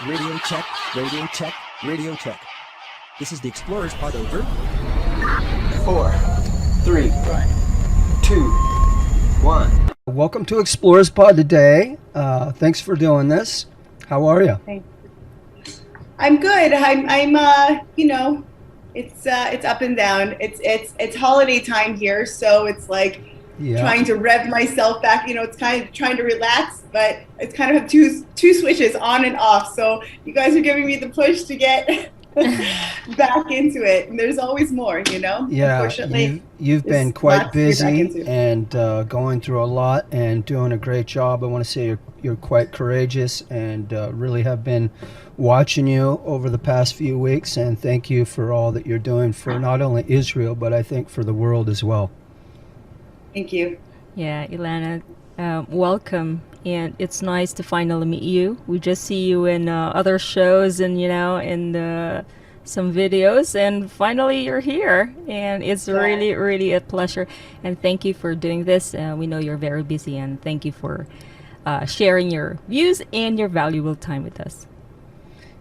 Radio check, radio check, radio check. This is the Explorers Pod over. 4, 3, 2, 1. Welcome to Explorers Pod today. Thanks for doing this. How are you? I'm good. I'm you know, it's up and down. It's holiday time here, so it's like trying to rev myself back. You know, it's kind of trying to relax, but it's kind of have two switches on and off. So you guys are giving me the push to get back into it, and there's always more, you know. Yeah, unfortunately, you've been quite busy and going through a lot and doing a great job. I want to say you're quite courageous and really have been watching you over the past few weeks, and thank you for all that you're doing for not only Israel but I think for the world as well. Thank you. Yeah, Ilana, welcome. And it's nice to finally meet you. We just see you in other shows and, you know, in some videos. And finally you're here. And it's really, really a pleasure. And thank you for doing this. We know you're very busy. And thank you for sharing your views and your valuable time with us.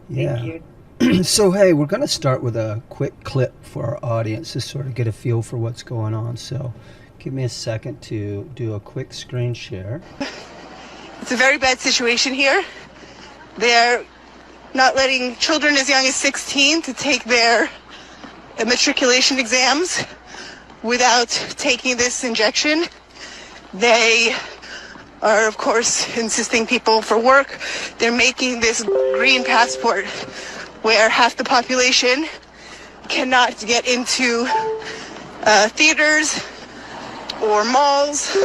Yeah. Thank you. So, hey, we're going to start with a quick clip for our audience to sort of get a feel for what's going on. So give me a second to do a quick screen share. It's a very bad situation here. They're not letting children as young as 16 to take their matriculation exams without taking this injection. They are, of course, insisting people for work. They're making this green passport where half the population cannot get into theaters or malls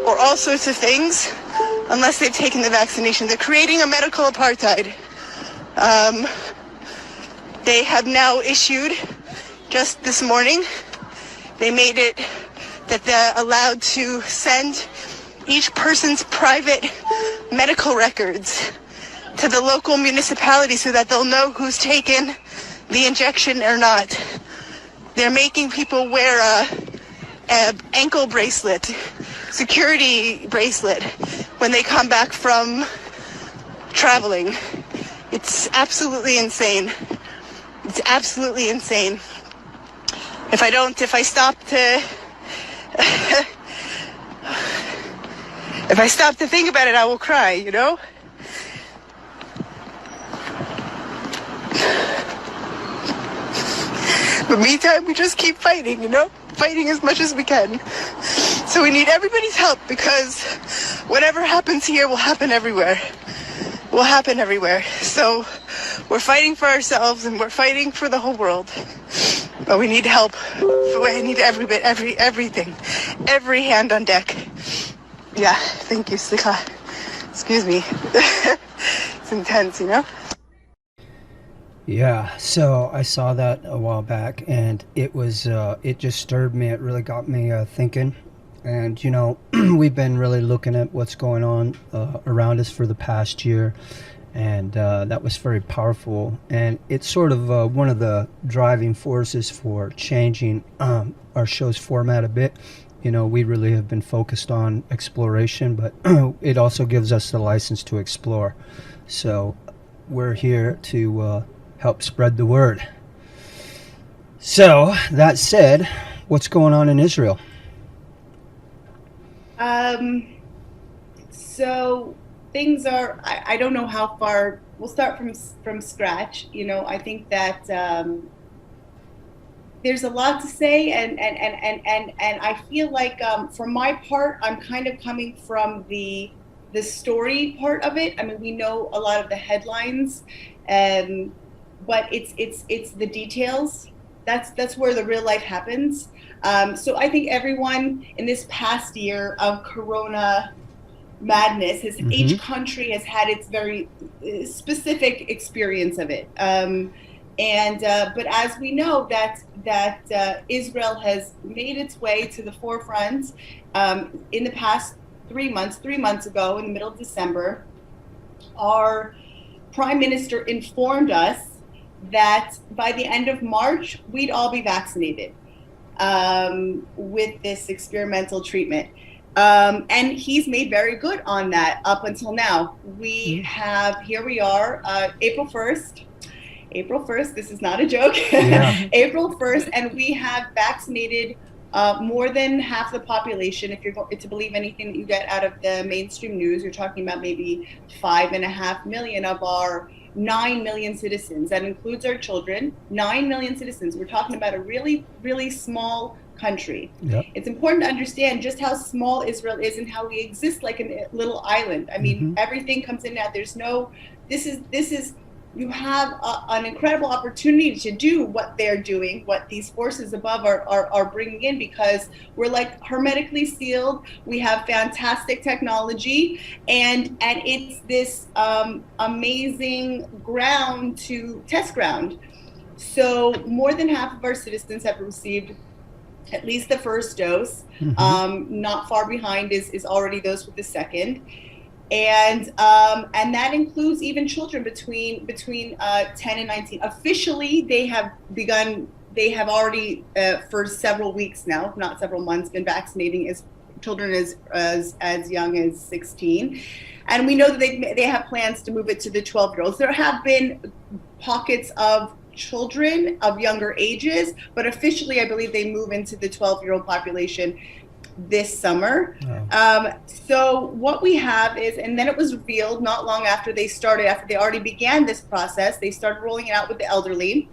or all sorts of things unless they've taken the vaccination. They're creating a medical apartheid. They have now issued, just this morning, they made it that they're allowed to send each person's private medical records to the local municipality so that they'll know who's taken the injection or not. They're making people wear a ankle bracelet, security bracelet, when they come back from traveling. It's absolutely insane. It's absolutely insane. If I stop to think about it, I will cry, you know? But meantime, we just keep fighting, you know? Fighting as much as we can. So we need everybody's help because whatever happens here will happen everywhere. Will happen everywhere. So we're fighting for ourselves and we're fighting for the whole world. But we need help. We need everything. Every hand on deck. Yeah, thank you, Sika. Excuse me. It's intense, you know? Yeah, so I saw that a while back, and it was it just stirred me. It really got me thinking. And you know, we've been really looking at what's going on around us for the past year, and that was very powerful. And it's sort of one of the driving forces for changing our show's format a bit. You know, we really have been focused on exploration, but it also gives us the license to explore. So we're here to help spread the word. So that said, what's going on in Israel? So things are, I don't know how far, we'll start from scratch. You know, I think that there's a lot to say, and I feel like for my part, I'm kind of coming from the story part of it. I mean, we know a lot of the headlines, but it's the details. That's where the real life happens. So I think everyone in this past year of Corona madness each country has had its very specific experience of it. But as we know that Israel has made its way to the forefront in the past 3 months. 3 months ago, in the middle of December, our Prime Minister informed us that by the end of March, we'd all be vaccinated with this experimental treatment. And he's made very good on that up until now. We have, here we are, April 1st. April 1st, this is not a joke. Yeah. April 1st, and we have vaccinated more than half the population. If you're going to believe anything that you get out of the mainstream news, you're talking about maybe 5.5 million of our 9 million citizens. That includes our children, 9 million citizens. We're talking about a really, really small country. Yep. It's important to understand just how small Israel is and how we exist like a little island. I mean, everything comes in now. There's no, this is, you have an incredible opportunity to do what they're doing, what these forces above are bringing in, because we're like hermetically sealed. We have fantastic technology, and it's this amazing test ground. So more than half of our citizens have received at least the first dose. Not far behind is already those with the second. And that includes even children between 10 and 19. Officially, they have already for several weeks now, if not several months, been vaccinating children as young as 16. And we know that they have plans to move it to the 12-year-olds. There have been pockets of children of younger ages, but officially, I believe they move into the 12-year-old population this summer. So what we have is, and then it was revealed not long after they already began this process, they started rolling it out with the elderly.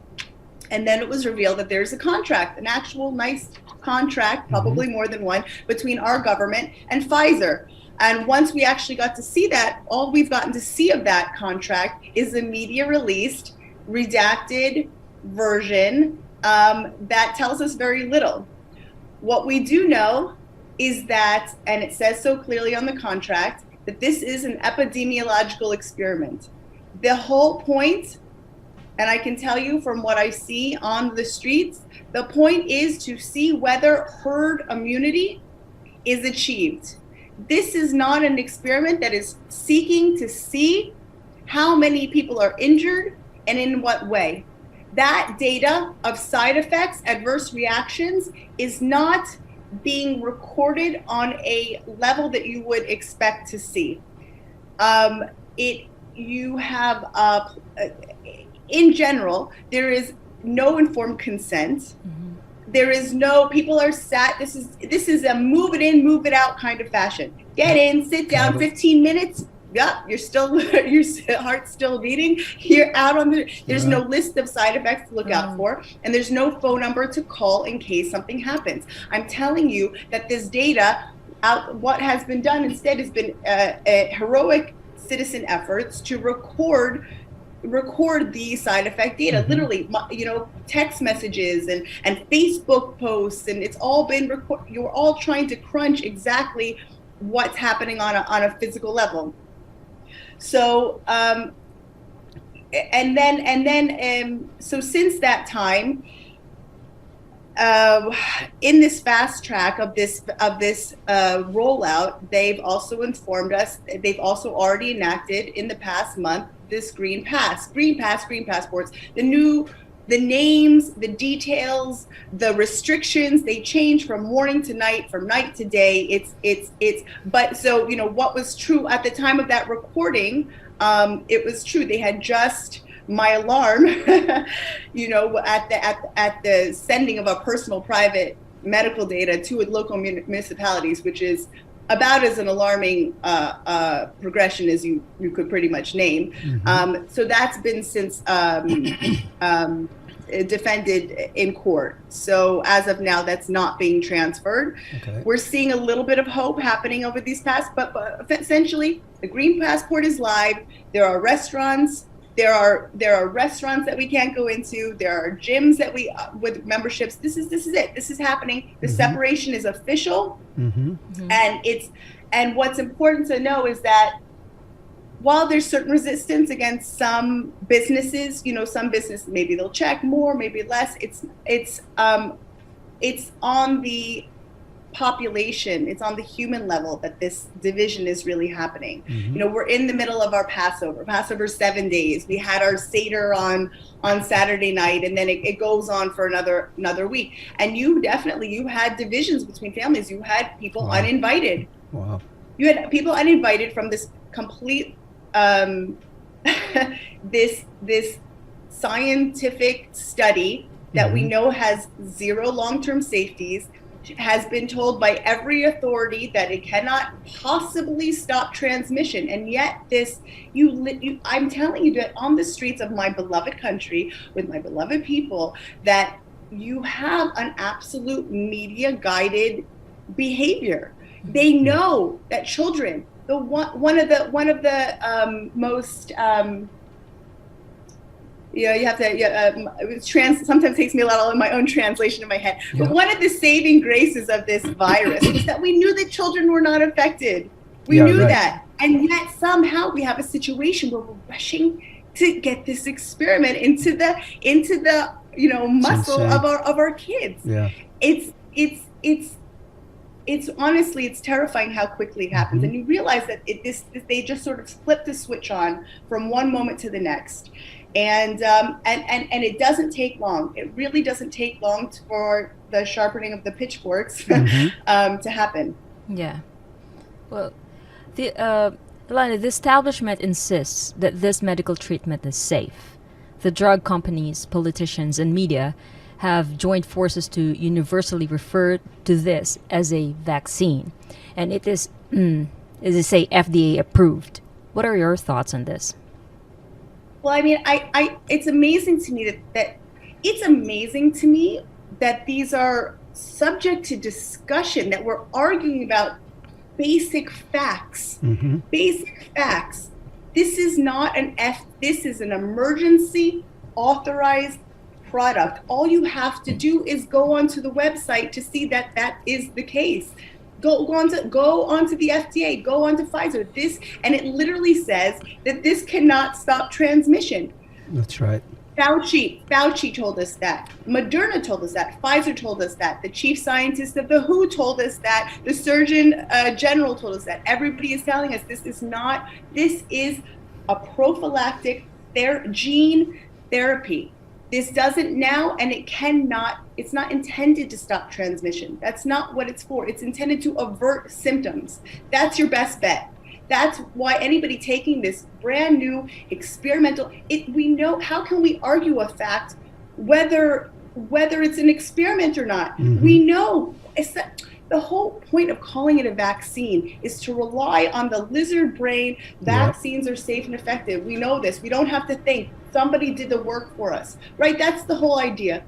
And then it was revealed that there's a contract, an actual nice contract, probably more than one, between our government and Pfizer. And once we actually got to see that, all we've gotten to see of that contract is the media released, redacted version that tells us very little. What we do know is that, and it says so clearly on the contract, that this is an epidemiological experiment. The whole point, and I can tell you from what I see on the streets, the point is to see whether herd immunity is achieved. This is not an experiment that is seeking to see how many people are injured and in what way. That data of side effects, adverse reactions, is not being recorded on a level that you would expect to see. In general, there is no informed consent. There is no, people are sat, this is a move it in, move it out kind of fashion. Get in, sit down, 15 minutes, yeah, your heart's still beating. You're out on there's no list of side effects to look out for, and there's no phone number to call in case something happens. I'm telling you that this data, what has been done instead has been heroic citizen efforts to record the side effect data, literally, text messages and Facebook posts, and it's all been recorded. You're all trying to crunch exactly what's happening on a physical level. So, so since that time, in this fast track of this rollout, they've also informed us. They've also already enacted in the past month this green passports. The names, the details, the restrictions, they change from morning to night, from night to day. But so, what was true at the time of that recording, it was true. They had just, my alarm, at the sending of a personal private medical data to local municipalities, which is about as an alarming progression as you could pretty much name. So that's been since defended in court. So as of now, that's not being transferred. Okay. We're seeing a little bit of hope happening over these past, but essentially the green passport is live. There are restaurants. There are restaurants that we can't go into. There are gyms that with memberships. This is it. This is happening. The separation is official, and what's important to know is that while there's certain resistance against some businesses, some businesses maybe they'll check more, maybe less. It's on the population, it's on the human level that this division is really happening. You know, we're in the middle of our Passover's 7 days. We had our Seder on Saturday night, and then it goes on for another week. And you had divisions between families. You had people uninvited. Wow. You had people uninvited from this complete this scientific study that we know has zero long-term safeties, has been told by every authority that it cannot possibly stop transmission. And yet I'm telling you that on the streets of my beloved country with my beloved people, that you have an absolute media guided behavior. They know that children, one of the most you have to sometimes takes me a lot of my own translation in my head. But one of the saving graces of this virus was that we knew that children were not affected. We knew that. And yet somehow we have a situation where we're rushing to get this experiment into the muscle of our kids. Yeah. It's honestly, it's terrifying how quickly it happens. And you realize that they just sort of flip the switch on from one moment to the next. And it doesn't take long. It really doesn't take long for the sharpening of the pitchforks to happen. Yeah. Well, Ilana, the establishment insists that this medical treatment is safe. The drug companies, politicians, and media have joined forces to universally refer to this as a vaccine. And it is, as they say, FDA approved. What are your thoughts on this? Well, I mean, it's amazing to me that these are subject to discussion, that we're arguing about basic facts. Basic facts. This is not this is an emergency authorized product. All you have to do is go onto the website to see that is the case. Go onto the FDA, go onto Pfizer. And it literally says that this cannot stop transmission. That's right. Fauci told us that. Moderna told us that. Pfizer told us that. The chief scientist of the WHO told us that. The Surgeon General told us that. Everybody is telling us this is a prophylactic gene therapy. This doesn't now, and it's not intended to stop transmission. That's not what it's for. It's intended to avert symptoms. That's your best bet. That's why anybody taking this brand new experimental, we know, how can we argue a fact whether it's an experiment or not? We know. The whole point of calling it a vaccine is to rely on the lizard brain. Vaccines are safe and effective. We know this. We don't have to think. Somebody did the work for us, right? That's the whole idea.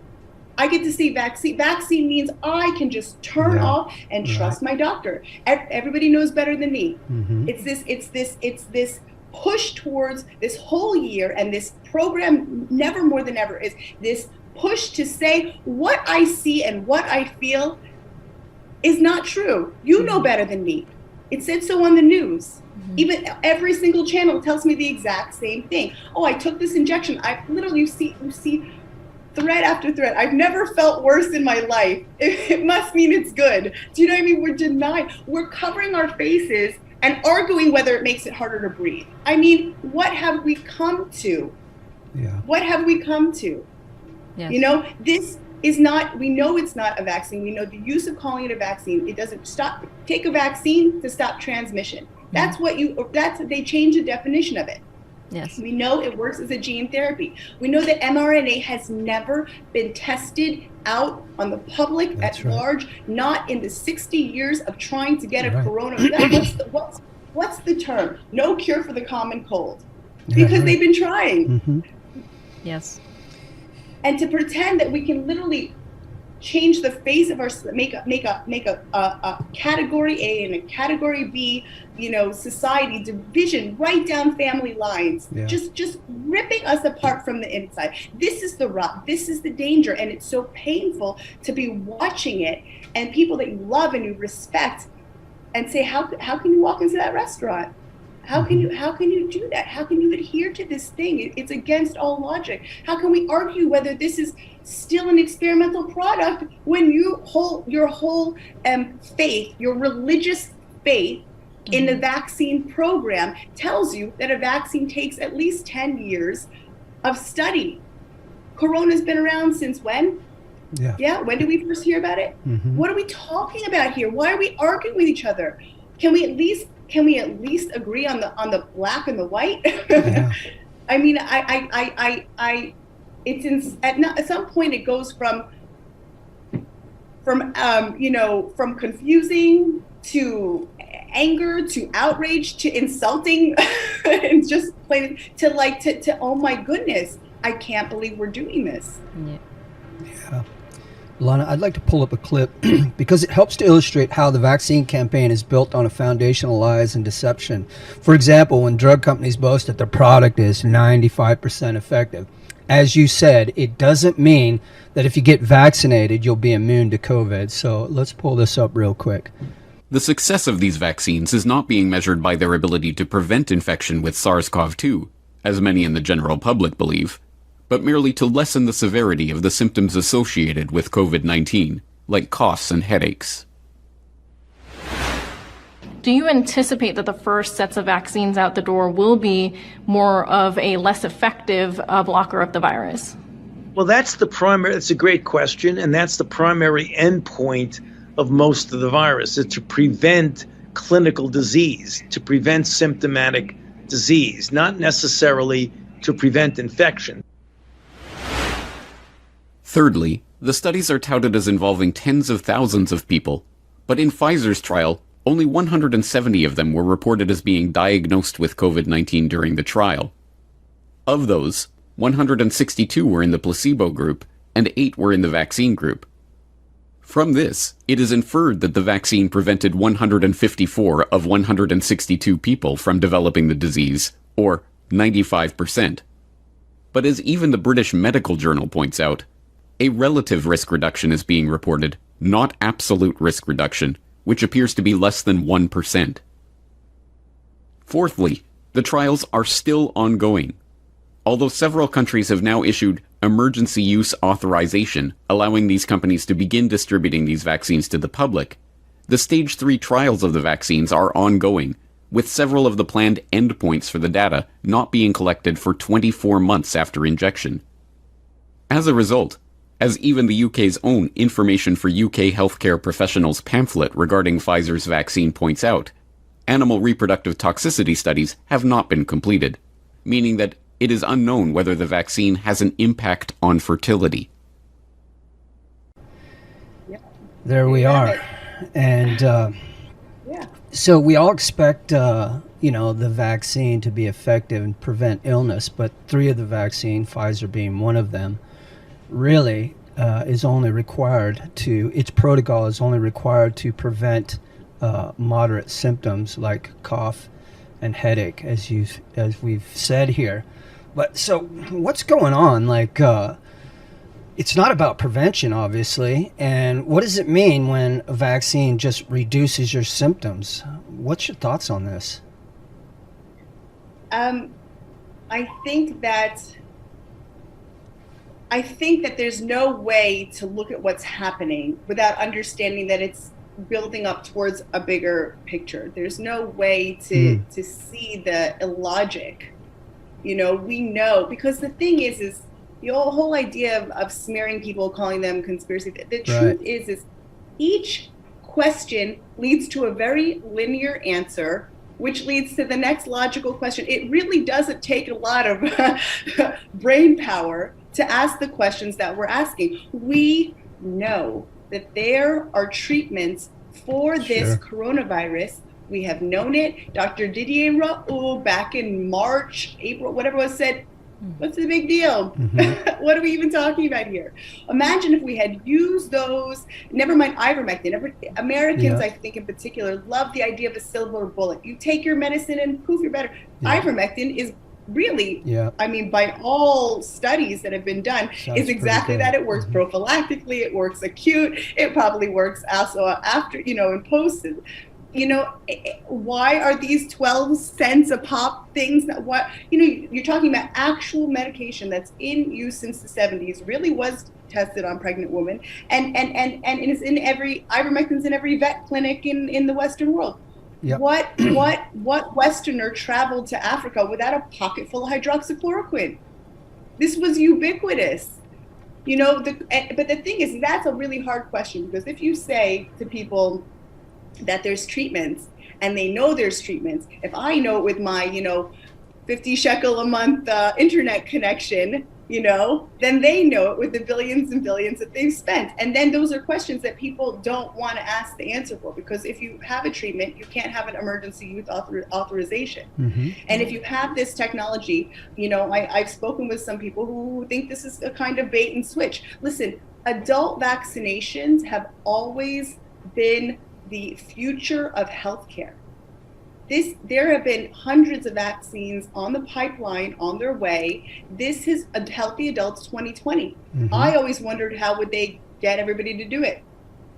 I get to see vaccine. Vaccine means I can just turn off and trust my doctor. Everybody knows better than me. It's this push towards this whole year, and this program, never more than ever, is this push to say what I see and what I feel is not true. You know better than me. It said so on the news. Even every single channel tells me the exact same thing. Oh, I took this injection. I literally, you see thread after thread. I've never felt worse in my life. It must mean it's good. Do you know what I mean? We're covering our faces and arguing whether it makes it harder to breathe. I mean, what have we come to? Yeah. What have we come to? Yes. You know, this is not, we know it's not a vaccine. We know the use of calling it a vaccine, it doesn't take a vaccine to stop transmission. That's they changed the definition of it. Yes. We know it works as a gene therapy. We know that mRNA has never been tested out on the public at large, not in the 60 years of trying to get a coronavirus. What's the term? No cure for the common cold. Because they've been trying. Yes. And to pretend that we can literally change the face of our, make a category A and a category B, society division right down family lines, just ripping us apart from the inside. This is the rot. This is the danger, and it's so painful to be watching it, and people that you love and you respect, and say, how can you walk into that restaurant? How can you do that? How can you adhere to this thing? It's against all logic. How can we argue whether this is still an experimental product when your whole faith, your religious faith in the vaccine program tells you that a vaccine takes at least 10 years of study? Corona's been around since when? Yeah. When did we first hear about it? What are we talking about here? Why are we arguing with each other? Can we at least agree on the black and the white? Yeah. I mean, at some point it goes from confusing to anger to outrage to insulting and just plain to oh my goodness, I can't believe we're doing this. Yeah. Ilana, I'd like to pull up a clip because it helps to illustrate how the vaccine campaign is built on a foundation of lies and deception. For example, when drug companies boast that their product is 95% effective, as you said, it doesn't mean that if you get vaccinated, you'll be immune to COVID. So let's pull this up real quick. The success of these vaccines is not being measured by their ability to prevent infection with SARS-CoV-2, as many in the general public believe, but merely to lessen the severity of the symptoms associated with COVID-19, like coughs and headaches. Do you anticipate that the first sets of vaccines out the door will be more of a less effective blocker of the virus? Well, that's a great question, and that's the primary endpoint of most of the virus, is to prevent clinical disease, to prevent symptomatic disease, not necessarily to prevent infection. Thirdly, the studies are touted as involving tens of thousands of people, but in Pfizer's trial, only 170 of them were reported as being diagnosed with COVID-19 during the trial. Of those, 162 were in the placebo group, and 8 were in the vaccine group. From this, it is inferred that the vaccine prevented 154 of 162 people from developing the disease, or 95%. But as even the British Medical Journal points out, a relative risk reduction is being reported, not absolute risk reduction, which appears to be less than 1%. Fourthly, the trials are still ongoing. Although several countries have now issued emergency use authorization, allowing these companies to begin distributing these vaccines to the public, the stage 3 trials of the vaccines are ongoing, with several of the planned endpoints for the data not being collected for 24 months after injection. As a result, as even the UK's own Information for UK Healthcare Professionals pamphlet regarding Pfizer's vaccine points out, animal reproductive toxicity studies have not been completed, meaning that it is unknown whether the vaccine has an impact on fertility. There we are. And so we all expect, the vaccine to be effective and prevent illness, but 3 of the vaccine, Pfizer being one of them, really is only required its protocol is only required to prevent moderate symptoms like cough and headache, as we've said here. But so what's going on? It's not about prevention, obviously. And what does it mean when a vaccine just reduces your symptoms? What's your thoughts on this? I think that there's no way to look at what's happening without understanding that it's building up towards a bigger picture. There's no way to see the illogic. We know, because the thing is the whole idea of smearing people, calling them conspiracy. The truth is each question leads to a very linear answer, which leads to the next logical question. It really doesn't take a lot of brain power to ask the questions that we're asking. We know that there are treatments for this coronavirus. We have known it. Dr. Didier Raoult back in March, April, whatever it was, said, what's the big deal? What are we even talking about here? Imagine if we had used those, never mind ivermectin. Americans, I think in particular, love the idea of a silver bullet. You take your medicine and poof, you're better. Ivermectin is really, by all studies that have been done, is exactly that. It works prophylactically, it works acute, it probably works also after, in post. why are these 12 cents a pop things that what, you're talking about actual medication that's in use since the 70s, really was tested on pregnant women, and it's in every, ivermectin's in every vet clinic in the Western world. Yep. What Westerner traveled to Africa without a pocket full of hydroxychloroquine? This was ubiquitous. But the thing is, that's a really hard question, because if you say to people that there's treatments and they know there's treatments, if I know it with my, 50 shekel a month internet connection, then they know it with the billions and billions that they've spent. And then those are questions that people don't want to ask the answer for, because if you have a treatment, you can't have an emergency use authorization. Mm-hmm. And if you have this technology, I've spoken with some people who think this is a kind of bait and switch. Listen, adult vaccinations have always been the future of healthcare. There have been hundreds of vaccines on the pipeline on their way. This is a Healthy Adults 2020. Mm-hmm. I always wondered, how would they get everybody to do it?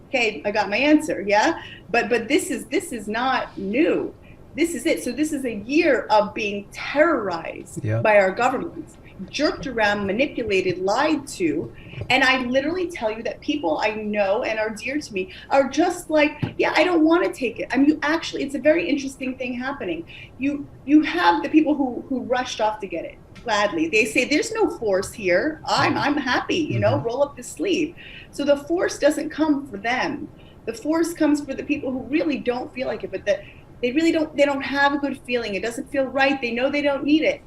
Okay, I got my answer, yeah? But this is not new. This is it. So this is a year of being terrorized by our governments, jerked around, manipulated, lied to. And I literally tell you that people I know and are dear to me are just like, yeah, I don't want to take it. I mean, it's a very interesting thing happening. You have the people who rushed off to get it gladly. They say, there's no force here. I'm happy, roll up the sleeve. So the force doesn't come for them. The force comes for the people who really don't feel like it, but that they don't have a good feeling. It doesn't feel right. They know they don't need it.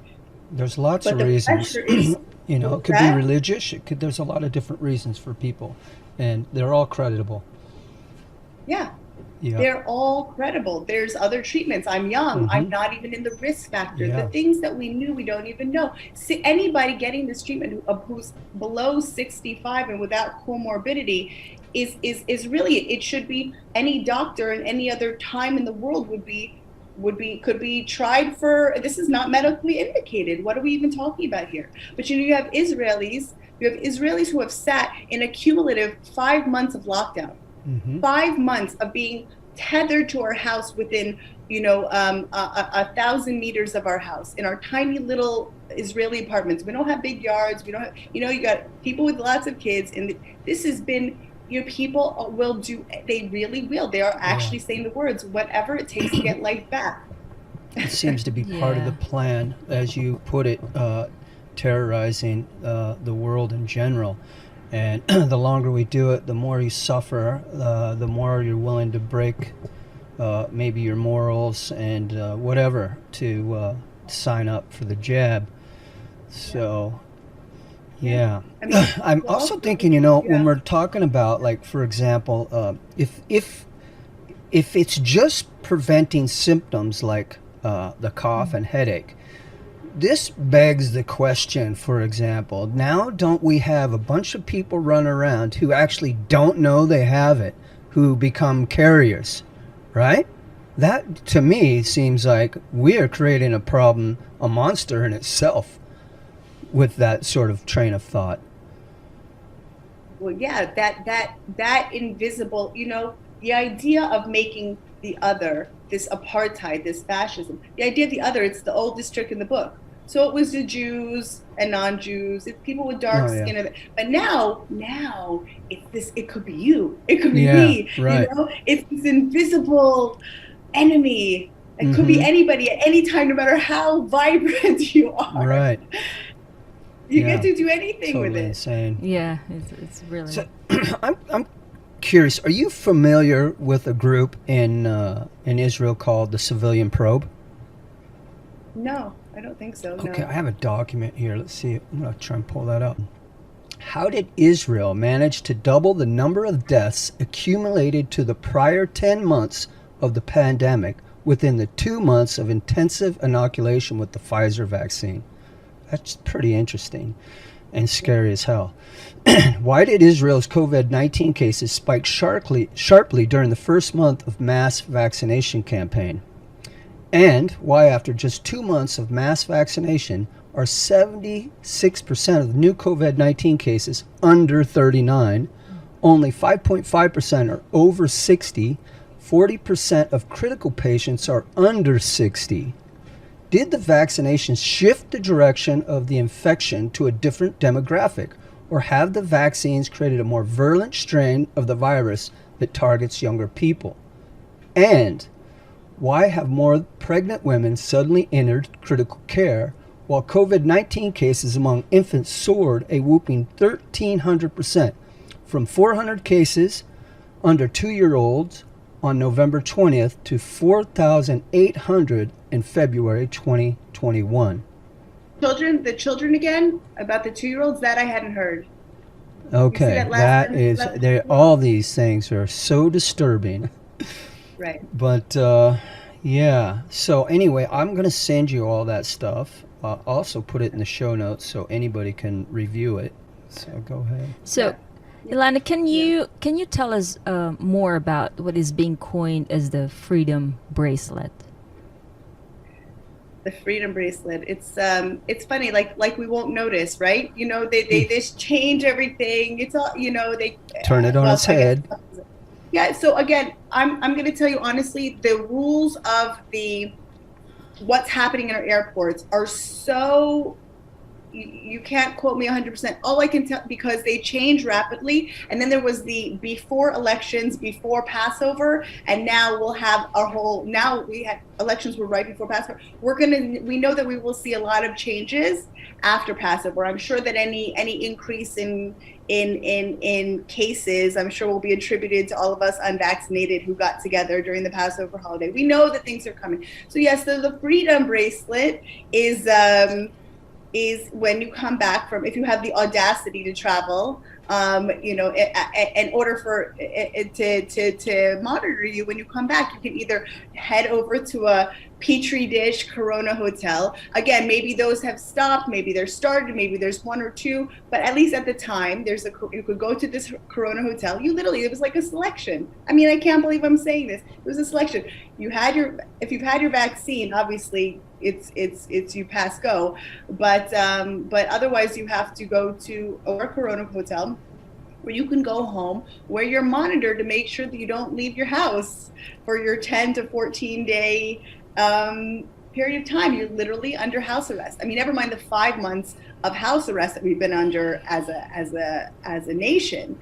There's lots of reasons. It could be religious. There's a lot of different reasons for people, and they're all creditable. Yeah. They're all credible. There's other treatments. I'm young. Mm-hmm. I'm not even in the risk factor. The things that we knew, we don't even know. See, anybody getting this treatment who's below 65 and without comorbidity is really, it should be, any doctor in any other time in the world could be tried for. This is not medically indicated. What are we even talking about here? But you have Israelis who have sat in a cumulative 5 months of lockdown, 5 months of being tethered to our house within 1,000 meters of our house, in our tiny little Israeli apartments. We don't have big yards. We don't have, you got people with lots of kids, and this has been. People will do, they really will. They are actually saying the words, whatever it takes to get life back. It seems to be part of the plan, as you put it, terrorizing the world in general. And the longer we do it, the more you suffer, the more you're willing to break maybe your morals and whatever to sign up for the jab. So... yeah, I mean, I'm also thinking, when we're talking about, like, for example, if it's just preventing symptoms like the cough and headache, this begs the question, for example, now don't we have a bunch of people run around who actually don't know they have it, who become carriers, right? That, to me, seems like we are creating a problem, a monster in itself, with that sort of train of thought. Well, yeah, that invisible, the idea of making the other, this apartheid, this fascism, the idea of the other, it's the oldest trick in the book. So it was the Jews and non-Jews, it's people with dark skin, but now it's this. It could be you, it could be me. Right. It's this invisible enemy. It could be anybody at any time, no matter how vibrant you are. Right. You get to do anything totally with it. Insane. Yeah, it's really. So, I'm curious. Are you familiar with a group in Israel called the Civilian Probe? No, I don't think so. Okay, no. I have a document here. Let's see. I'm gonna try and pull that up. How did Israel manage to double the number of deaths accumulated to the prior 10 months of the pandemic within the 2 months of intensive inoculation with the Pfizer vaccine? That's pretty interesting and scary as hell. Why did Israel's COVID-19 cases spike sharply during the first month of mass vaccination campaign? And why, after just 2 months of mass vaccination, are 76% of the new COVID-19 cases under 39, only 5.5% are over 60, 40% of critical patients are under 60. Did the vaccinations shift the direction of the infection to a different demographic, or have the vaccines created a more virulent strain of the virus that targets younger people? And why have more pregnant women suddenly entered critical care, while COVID-19 cases among infants soared a whooping 1,300%, from 400 cases under 2-year-olds on November 20th to 4,800 in February 2021. The children again, about the 2-year-olds, that I hadn't heard. Okay, all these things are so disturbing. Right. But yeah, so anyway, I'm going to send you all that stuff. Also put it in the show notes so anybody can review it. So go ahead. So, Ilana, can you tell us more about what is being coined as the Freedom Bracelet? The Freedom Bracelet. It's funny, like we won't notice, right? You know, they just change everything. It's all, you know, they turn it on its head. Yeah. So again, I'm going to tell you honestly, the rules of what's happening in our airports are so. You can't quote me 100%. All I can tell, because they change rapidly. And then there was the before elections, before Passover, and now we'll have now we had elections were right before Passover. We know that we will see a lot of changes after Passover. I'm sure that any increase in cases, I'm sure, will be attributed to all of us unvaccinated who got together during the Passover holiday. We know that things are coming. So yes, the Freedom Bracelet is when you come back from, if you have the audacity to travel, you know, in order for it to monitor you when you come back, you can either head over to a Petri dish Corona hotel. Again, maybe those have stopped, maybe they're started, maybe there's one or two, but at least at the time, you could go to this Corona hotel. It was like a selection. I mean, I can't believe I'm saying this. It was a selection. If you've had your vaccine, obviously it's you pass go, but otherwise you have to go to a Corona hotel where you can go home, where you're monitored to make sure that you don't leave your house for your 10 to 14 day period of time. You're literally under house arrest. I mean, never mind the 5 months of house arrest that we've been under as a nation.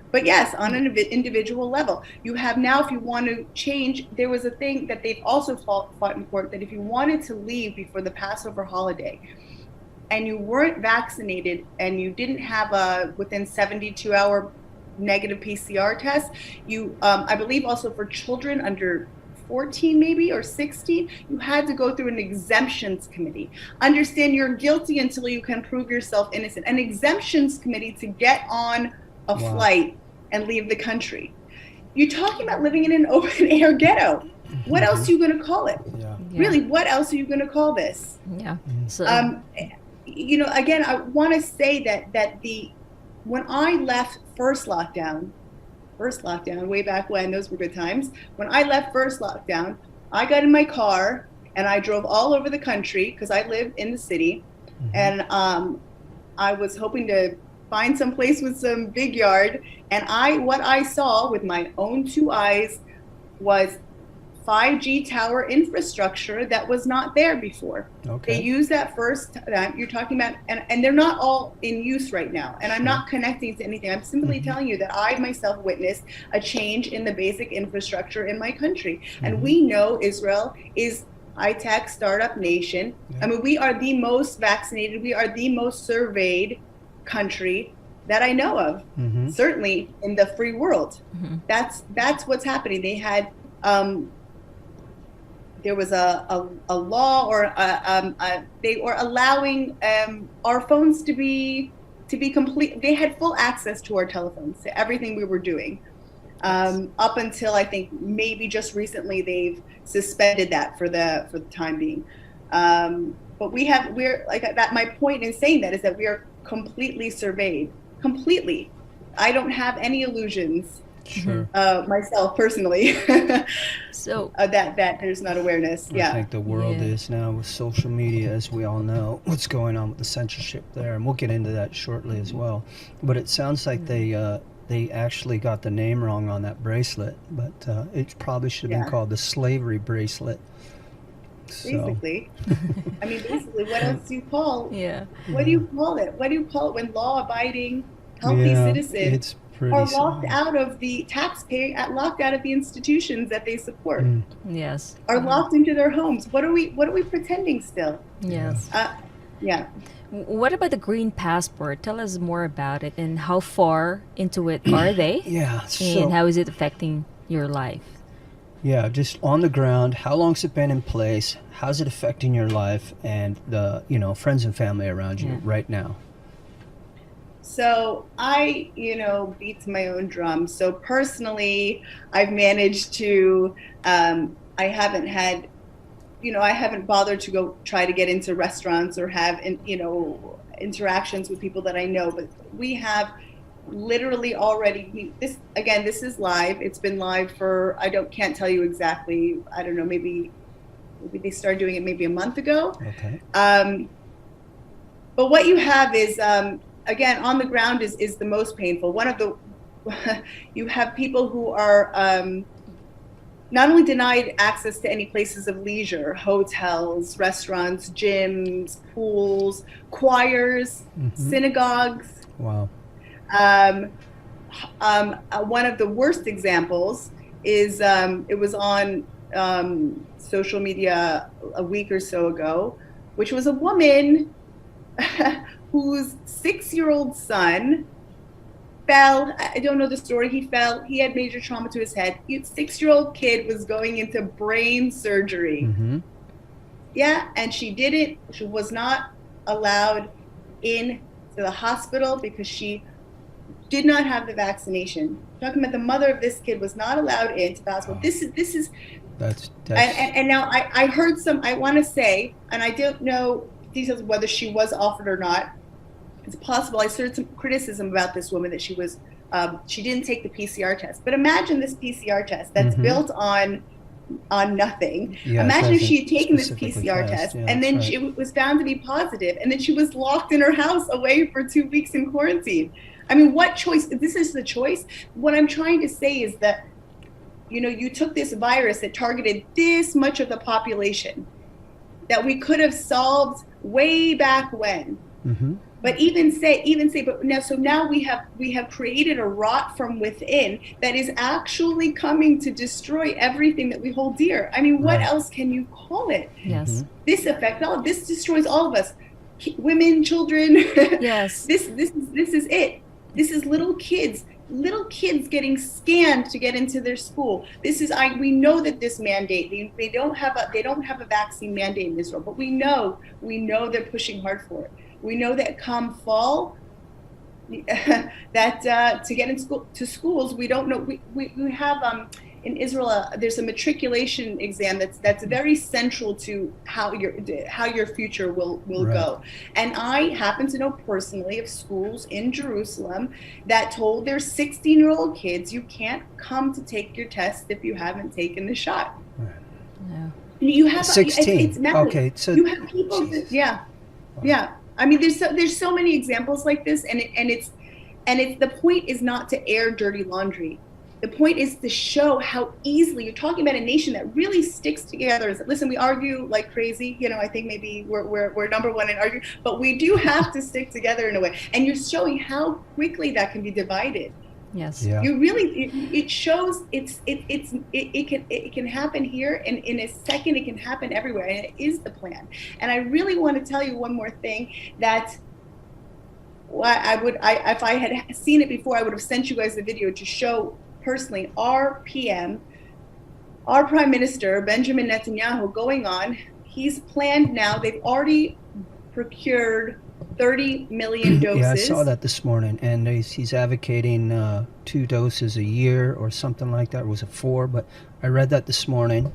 But yes, on an individual level, you have now, if you want to change, there was a thing that they've also fought in court, that if you wanted to leave before the Passover holiday and you weren't vaccinated and you didn't have a within 72-hour negative PCR test, I believe also for children under 14 maybe or 16, you had to go through an exemptions committee. Understand, you're guilty until you can prove yourself innocent. An exemptions committee to get on a flight and leave the country. You're talking about living in an open air ghetto. What else are you going to call it? Really, what else are you going to call this? Yeah. So, you know, again, I want to say that when I left first lockdown, way back when, those were good times. When I left first lockdown, I got in my car and I drove all over the country because I live in the city, and I was hoping to find some place with some big yard, and what I saw with my own 2 eyes was 5G tower infrastructure that was not there before. Okay. They used that first time you're talking about, and they're not all in use right now. And I'm not connecting to anything. I'm simply telling you that I myself witnessed a change in the basic infrastructure in my country. And we know Israel is high-tech startup nation. I mean, we are the most vaccinated, we are the most surveyed country that I know of, certainly in the free world. That's what's happening. They had there was a law, or they were allowing our phones to be complete. They had full access to our telephones, to everything we were doing. Up until I think maybe just recently they've suspended that for the time being. But we're like that. My point in saying that is that we are completely surveyed. Completely. I don't have any illusions. Sure. Myself personally. So that there's not awareness. I think the world is now with social media, as we all know what's going on with the censorship there, and we'll get into that shortly as well. But it sounds like they they actually got the name wrong on that bracelet, but it probably should have been called the slavery bracelet. So. Basically. I mean, basically, what else do you call? Yeah. What do you call it? What do you call it when law-abiding, healthy citizens are locked out of the taxpayer, locked out of the institutions that they support? Yes. Are locked into their homes. What are we pretending still? Yes. Yeah. What about the green passport? Tell us more about it, and how far into it are they? Yeah. And how is it affecting your life? Yeah, just on the ground. How long's it been in place? How's it affecting your life and the friends and family around you right now? So I, beat my own drum. So personally, I've managed to. I haven't bothered to go try to get into restaurants or have interactions with people that I know. But we have literally already, this is live. It's been live for, can't tell you exactly, I don't know, maybe they started doing it maybe a month ago. Okay. But what you have is, again, on the ground is the most painful. One of the, you have people who are not only denied access to any places of leisure, hotels, restaurants, gyms, pools, choirs, synagogues. Wow. One of the worst examples is it was on social media a week or so ago, which was a woman whose 6-year-old son fell. I don't know the story. He fell. He had major trauma to his head. His 6-year-old kid was going into brain surgery. Yeah, and she didn't. She was not allowed in to the hospital because she did not have the vaccination. Talking about the mother of this kid was not allowed into the hospital. This is that's and now I heard some. I want to say, and I don't know details of whether she was offered or not. It's possible. I heard some criticism about this woman that she didn't take the PCR test. But imagine this PCR test that's built on nothing. Yeah, imagine if she had taken this PCR test and then it was found to be positive, and then she was locked in her house away for 2 weeks in quarantine. I mean, what choice? This is the choice. What I'm trying to say is that, you took this virus that targeted this much of the population that we could have solved way back when. But now we have created a rot from within that is actually coming to destroy everything that we hold dear. I mean, what else can you call it? Yes. This this destroys all of us, women, children. Yes. This is it. This is little kids getting scanned to get into their school. We know that this mandate, they don't have a vaccine mandate in Israel, but we know they're pushing hard for it. We know that come fall, that to get to schools, we don't know. We have in Israel there's a matriculation exam that's very central to how your future will go. And I happen to know personally of schools in Jerusalem that told their 16-year-old kids, you can't come to take your test if you haven't taken the shot. No. You have 16. It's massive. Okay, so you have people. Yeah. I mean, there's so many examples like this, and it's the point is not to air dirty laundry. The point is to show how easily you're talking about a nation that really sticks together. Listen, we argue like crazy. I think maybe we're number one in arguing, but we do have to stick together in a way. And you're showing how quickly that can be divided. Yes. Yeah. You really it shows it can happen here, and in a second it can happen everywhere, and it is the plan. And I really want to tell you one more thing that if I had seen it before, I would have sent you guys the video to show personally our Prime Minister Benjamin Netanyahu going on. He's planned now. They've already procured 30 million doses. Yeah, I saw that this morning, and he's advocating 2 doses a year or something like that. Or was it 4? But I read that this morning.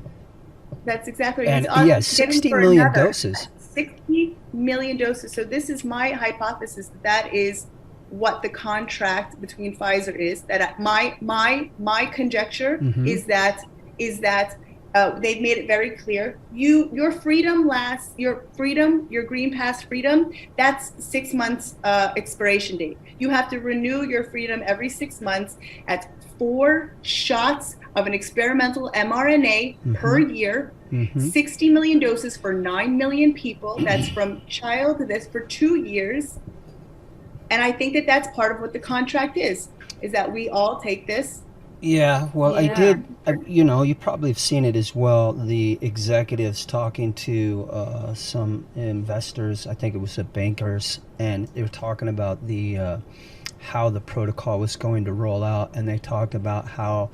That's exactly. And he's 60 million doses. 60 million doses. So this is my hypothesis. That is what the contract between Pfizer is. That my conjecture is that They've made it very clear. Your freedom, your Green Pass freedom, that's 6 months expiration date. You have to renew your freedom every 6 months at 4 shots of an experimental mRNA per year, 60 million doses for 9 million people. That's from child to this for 2 years. And I think that that's part of what the contract is that we all take this. Yeah, well, you probably have seen it as well. The executives talking to some investors, I think it was the bankers, and they were talking about the how the protocol was going to roll out, and they talked about how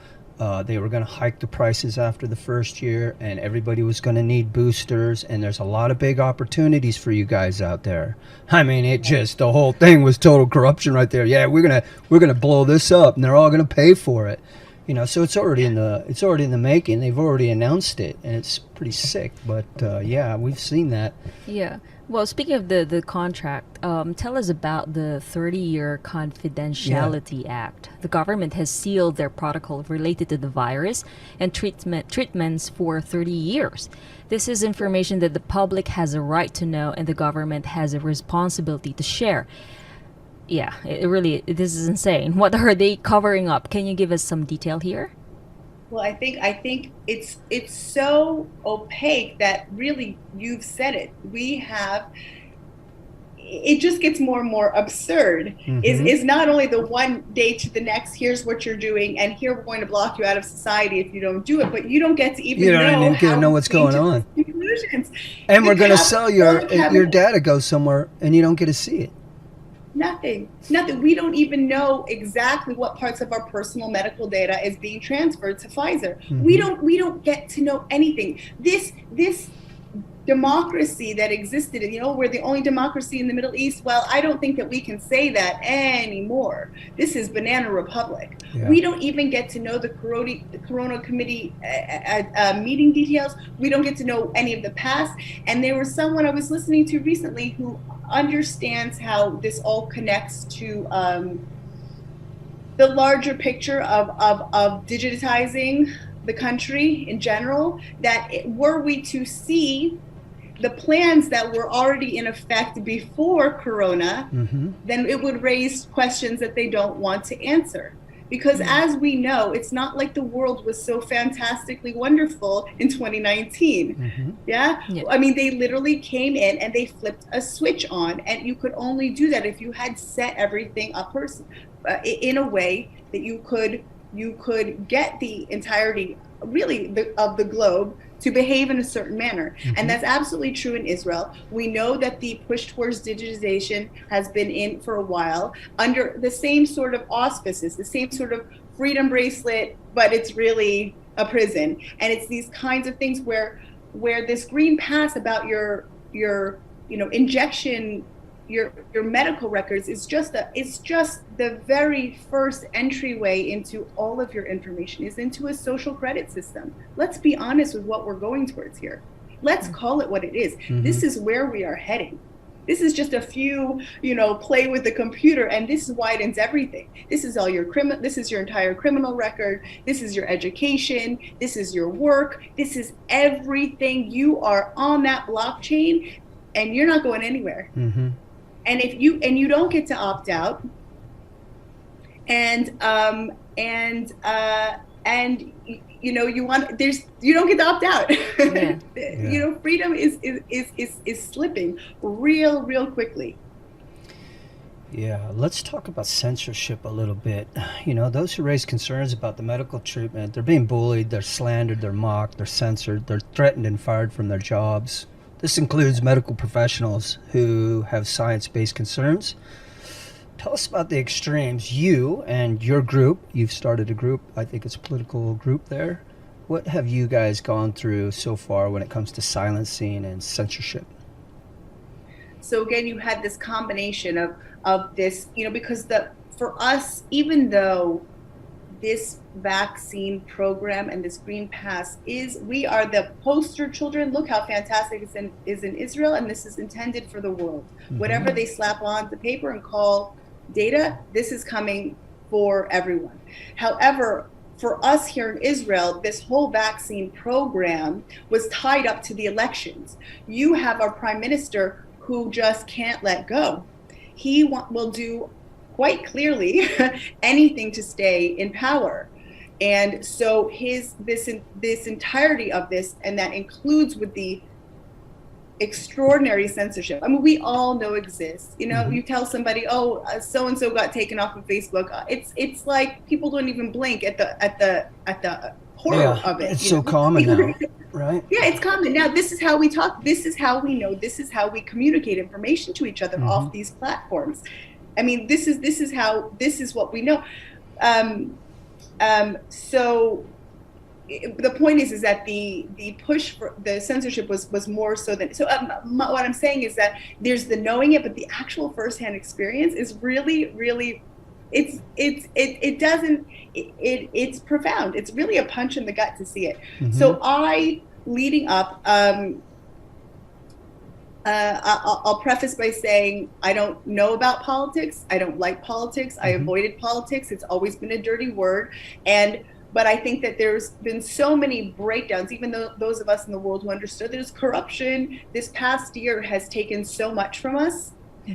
they were going to hike the prices after the first year, and everybody was going to need boosters, and there's a lot of big opportunities for you guys out there. I mean, the whole thing was total corruption right there. Yeah, we're gonna blow this up, and they're all going to pay for it. So it's already in the making. They've already announced it, and it's pretty sick. But yeah, we've seen that. Yeah. Well, speaking of the contract, tell us about the 30-year Confidentiality Act. The government has sealed their protocol related to the virus and treatments for 30 years. This is information that the public has a right to know, and the government has a responsibility to share. Yeah, this is insane. What are they covering up? Can you give us some detail here? Well, I think it's so opaque that really you've said it. It just gets more and more absurd. Is not only the one day to the next, here's what you're doing, and here we're going to block you out of society if you don't do it, but you don't get to even know what's going on. Conclusions. And we're going to sell your data goes somewhere, and you don't get to see it. Nothing. We don't even know exactly what parts of our personal medical data is being transferred to Pfizer. We don't get to know anything. This democracy that existed, we're the only democracy in the Middle East. Well, I don't think that we can say that anymore. This is Banana Republic. Yeah. We don't even get to know the Corona Committee meeting details. We don't get to know any of the past. And there was someone I was listening to recently who understands how this all connects to the larger picture of digitizing the country in general, that were we to see the plans that were already in effect before Corona, then it would raise questions that they don't want to answer. Because as we know, it's not like the world was so fantastically wonderful in 2019. Yeah? I mean, they literally came in and they flipped a switch on, and you could only do that if you had set everything up in a way that you could get the entirety, really, of the globe to behave in a certain manner. And that's absolutely true in Israel. We know that the push towards digitization has been in for a while under the same sort of auspices, the same sort of freedom bracelet, but it's really a prison. And it's these kinds of things where this green pass about your injection, your medical records it's just the very first entryway into all of your information, is into a social credit system. Let's be honest with what we're going towards here. Let's call it what it is. This is where we are heading. This is just a few, play with the computer, and this widens everything. This is all this is your entire criminal record. This is your education. This is your work. This is everything. You are on that blockchain, and you're not going anywhere. And if you don't get to opt out, and you don't get to opt out. Freedom is slipping real quickly. Yeah, let's talk about censorship a little bit. Those who raise concerns about the medical treatment, they're being bullied, they're slandered, they're mocked, they're censored, they're threatened and fired from their jobs. This includes medical professionals who have science-based concerns. Tell us about the extremes. You and your group, you've started a group, I think it's a political group there. What have you guys gone through so far when it comes to silencing and censorship? So again, you had this combination of this, because for us, even though this vaccine program and this Green Pass we are the poster children. Look how fantastic it is in Israel, and this is intended for the world. Whatever they slap on the paper and call data, this is coming for everyone. However, for us here in Israel, this whole vaccine program was tied up to the elections. You have our prime minister who just can't let go. He will do quite clearly anything to stay in power. And so this entirety of this, and that includes with the extraordinary censorship. I mean, we all know exists. You know, you tell somebody, oh, so and so got taken off of Facebook. It's like people don't even blink at the horror of it. It's so common now, right? Yeah, it's common now. This is how we talk. This is how we know. This is how we communicate information to each other off these platforms. I mean, this is what we know. So the point is that the push for the censorship was more so than what I'm saying is that there's the knowing it, but the actual firsthand experience is really it's profound. It's really a punch in the gut to see it. So leading up, I'll preface by saying I don't know about politics. I don't like politics. I avoided politics. It's always been a dirty word. But I think that there's been so many breakdowns, even though those of us in the world who understood there's corruption. This past year has taken so much from us.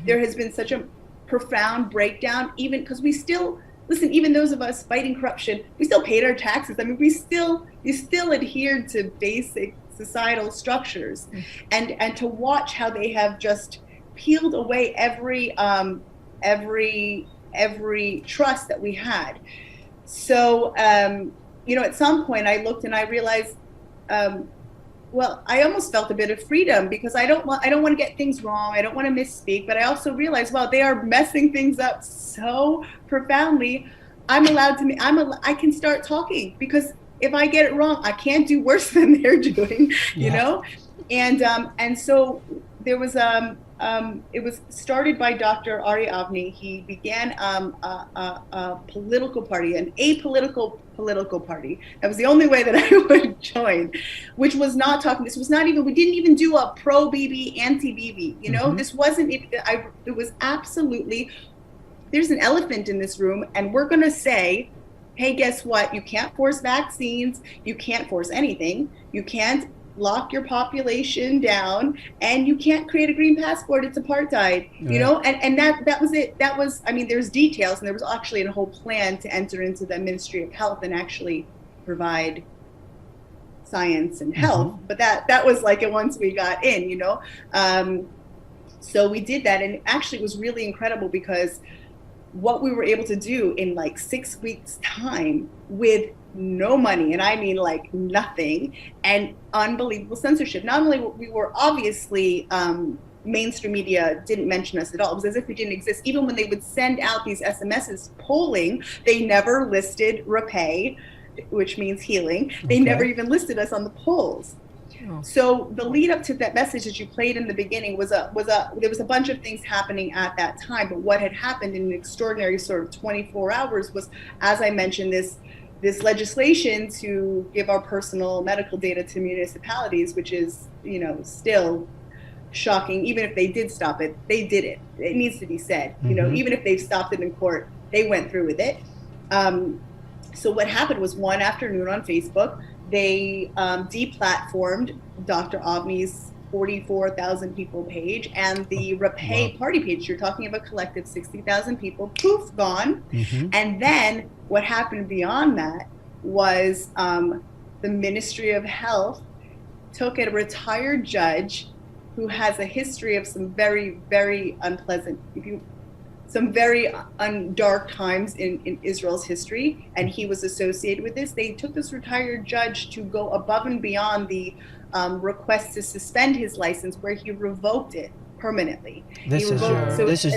There has been such a profound breakdown, even because we still, listen, even those of us fighting corruption, we still paid our taxes. I mean, we still adhered to basic societal structures, and to watch how they have just peeled away every trust that we had. So at some point I looked and I realized, I almost felt a bit of freedom, because I don't want to get things wrong. I don't want to misspeak, but I also realized, they are messing things up so profoundly. I can start talking, because if I get it wrong, I can't do worse than they're doing, you know? And so there was, it was started by Dr. Ari Avni. He began a political party, an apolitical political party. That was the only way that I would join, which was not talking, this was not even, we didn't even do a pro-Bibi, anti-Bibi, you know? This wasn't, it was absolutely, there's an elephant in this room, and we're gonna say, hey, guess what? You can't force vaccines. You can't force anything. You can't lock your population down, and you can't create a green passport. It's apartheid, you know? And that was it. That was, I mean, there's details, and there was actually a whole plan to enter into the Ministry of Health and actually provide science and health. But that was like it once we got in, you know? So we did that, and actually it was really incredible, because what we were able to do in like 6 weeks time with no money, and I mean like nothing, and unbelievable censorship. Not only we were obviously, mainstream media didn't mention us at all. It was as if we didn't exist. Even when they would send out these SMSs polling, they never listed repay, which means healing. They never even listed us on the polls. So the lead up to that message that you played in the beginning there was a bunch of things happening at that time. But what had happened in an extraordinary sort of 24 hours was, as I mentioned, this legislation to give our personal medical data to municipalities, which is, you know, still shocking. Even if they did stop it, they did it. It needs to be said. You know, even if they stopped it in court, they went through with it. So what happened was, one afternoon on Facebook, they deplatformed Dr. Avni's 44,000 people page and the Repay party page. You're talking of a collective 60,000 people, poof, gone. And then what happened beyond that was the Ministry of Health took a retired judge who has a history of some very, very unpleasant, some very dark times in Israel's history, and he was associated with this. They took this retired judge to go above and beyond the request to suspend his license, where he revoked it permanently. This is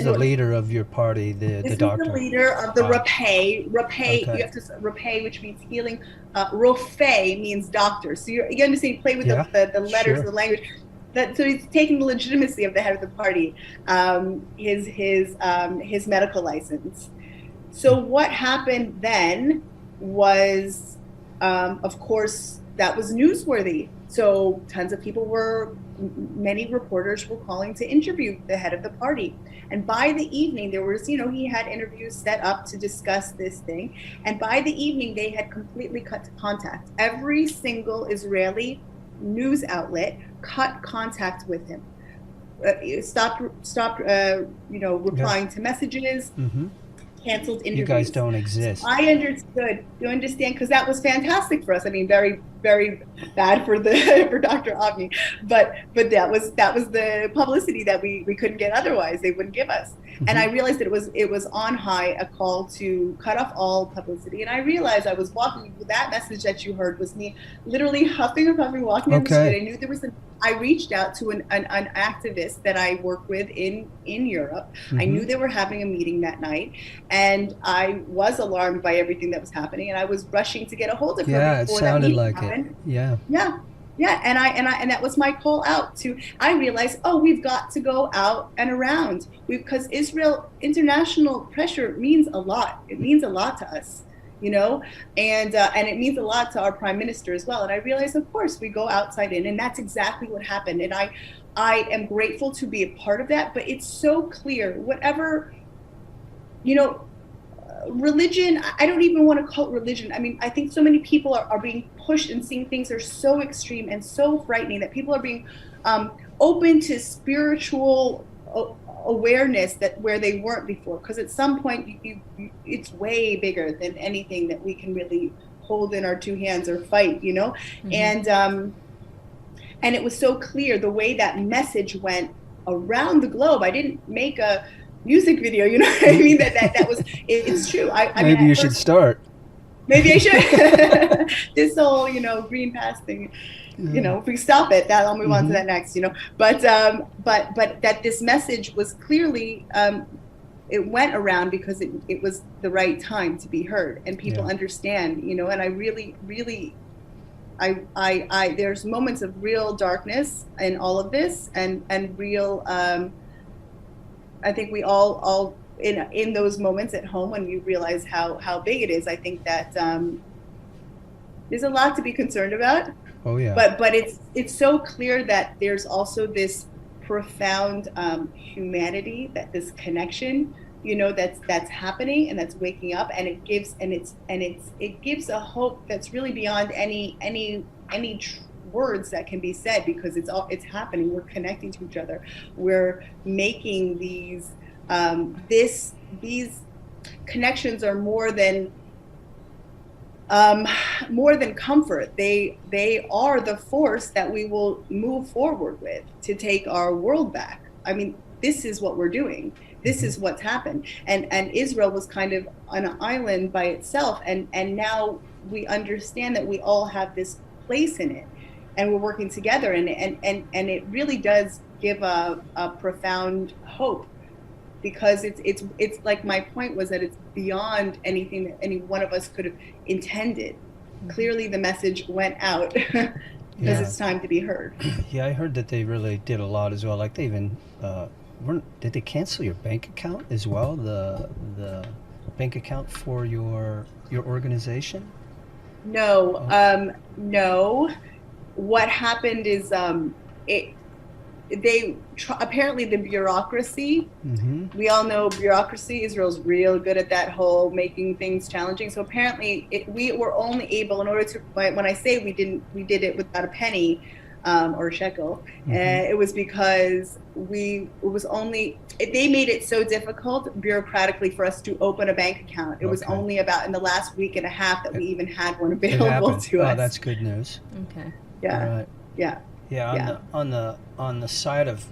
the leader of your party, the doctor. This is the leader of the Repay. Repay, you have to repay, which means healing. Rofei means doctor. So you understand, you play with the letters of the language. So he's taking the legitimacy of the head of the party, his medical license. So what happened then was, of course, that was newsworthy. So tons of people were many reporters were calling to interview the head of the party. And by the evening, there was, he had interviews set up to discuss this thing. And by the evening, they had completely cut contact. Every single Israeli news outlet cut contact with him. Stopped replying to messages, canceled interviews. You guys don't exist. So I understood. You understand? Because that was fantastic for us. I mean, very, very bad for Dr. Avni, but that was the publicity that we couldn't get otherwise. They wouldn't give us. And I realized that it was on high a call to cut off all publicity. And I realized I was walking. That message that you heard was me literally huffing and puffing, walking down the street. I knew there was I reached out to an activist that I work with in Europe. I knew they were having a meeting that night, and I was alarmed by everything that was happening, and I was rushing to get a hold of her. Yeah, it sounded like happened. it. Yeah. Yeah, and that was my call out to. I realized, we've got to go out and around because Israel international pressure means a lot. It means a lot to us. And it means a lot to our prime minister as well. And I realized, of course, we go outside in, and that's exactly what happened. And I am grateful to be a part of that. But it's so clear, whatever, religion, I don't even want to call it religion. I mean, I think so many people are being pushed and seeing things are so extreme and so frightening that people are being open to spiritual awareness that where they weren't before, because at some point it's way bigger than anything that we can really hold in our two hands or fight, and it was so clear the way that message went around the globe. I didn't make a music video, you know what I mean? That was it's true. Maybe you should start. Maybe I should. This whole green pass thing. If we stop it, I'll move on to that next, But that this message was clearly, it went around because it was the right time to be heard, and people understand, and I really, really, I there's moments of real darkness in all of this, and real, I think we all in those moments at home when you realize how big it is, I think that there's a lot to be concerned about. Oh yeah. But it's so clear that there's also this profound humanity, that this connection, that's happening and that's waking up, and it gives it gives a hope that's really beyond any words that can be said, because it's happening. We're connecting to each other. We're making these these connections are more than comfort. They are the force that we will move forward with to take our world back. I mean, this is what we're doing. This is what's happened. And Israel was kind of on an island by itself, and now we understand that we all have this place in it, and we're working together, and it really does give a profound hope, because it's like, my point was that it's beyond anything that any one of us could have intended. Clearly the message went out because it's time to be heard. Yeah, I heard that they really did a lot as well. Like they even did they cancel your bank account as well? The bank account for your organization? No, no. What happened is apparently the bureaucracy, we all know bureaucracy, Israel's real good at that whole making things challenging. So apparently we were only able, in order to, when I say we did it without a penny or a shekel, it was because they made it so difficult bureaucratically for us to open a bank account. It was only about in the last week and a half that we even had one available to us. Oh, that's good news. Okay. Yeah. All right. Yeah. Yeah, on the side of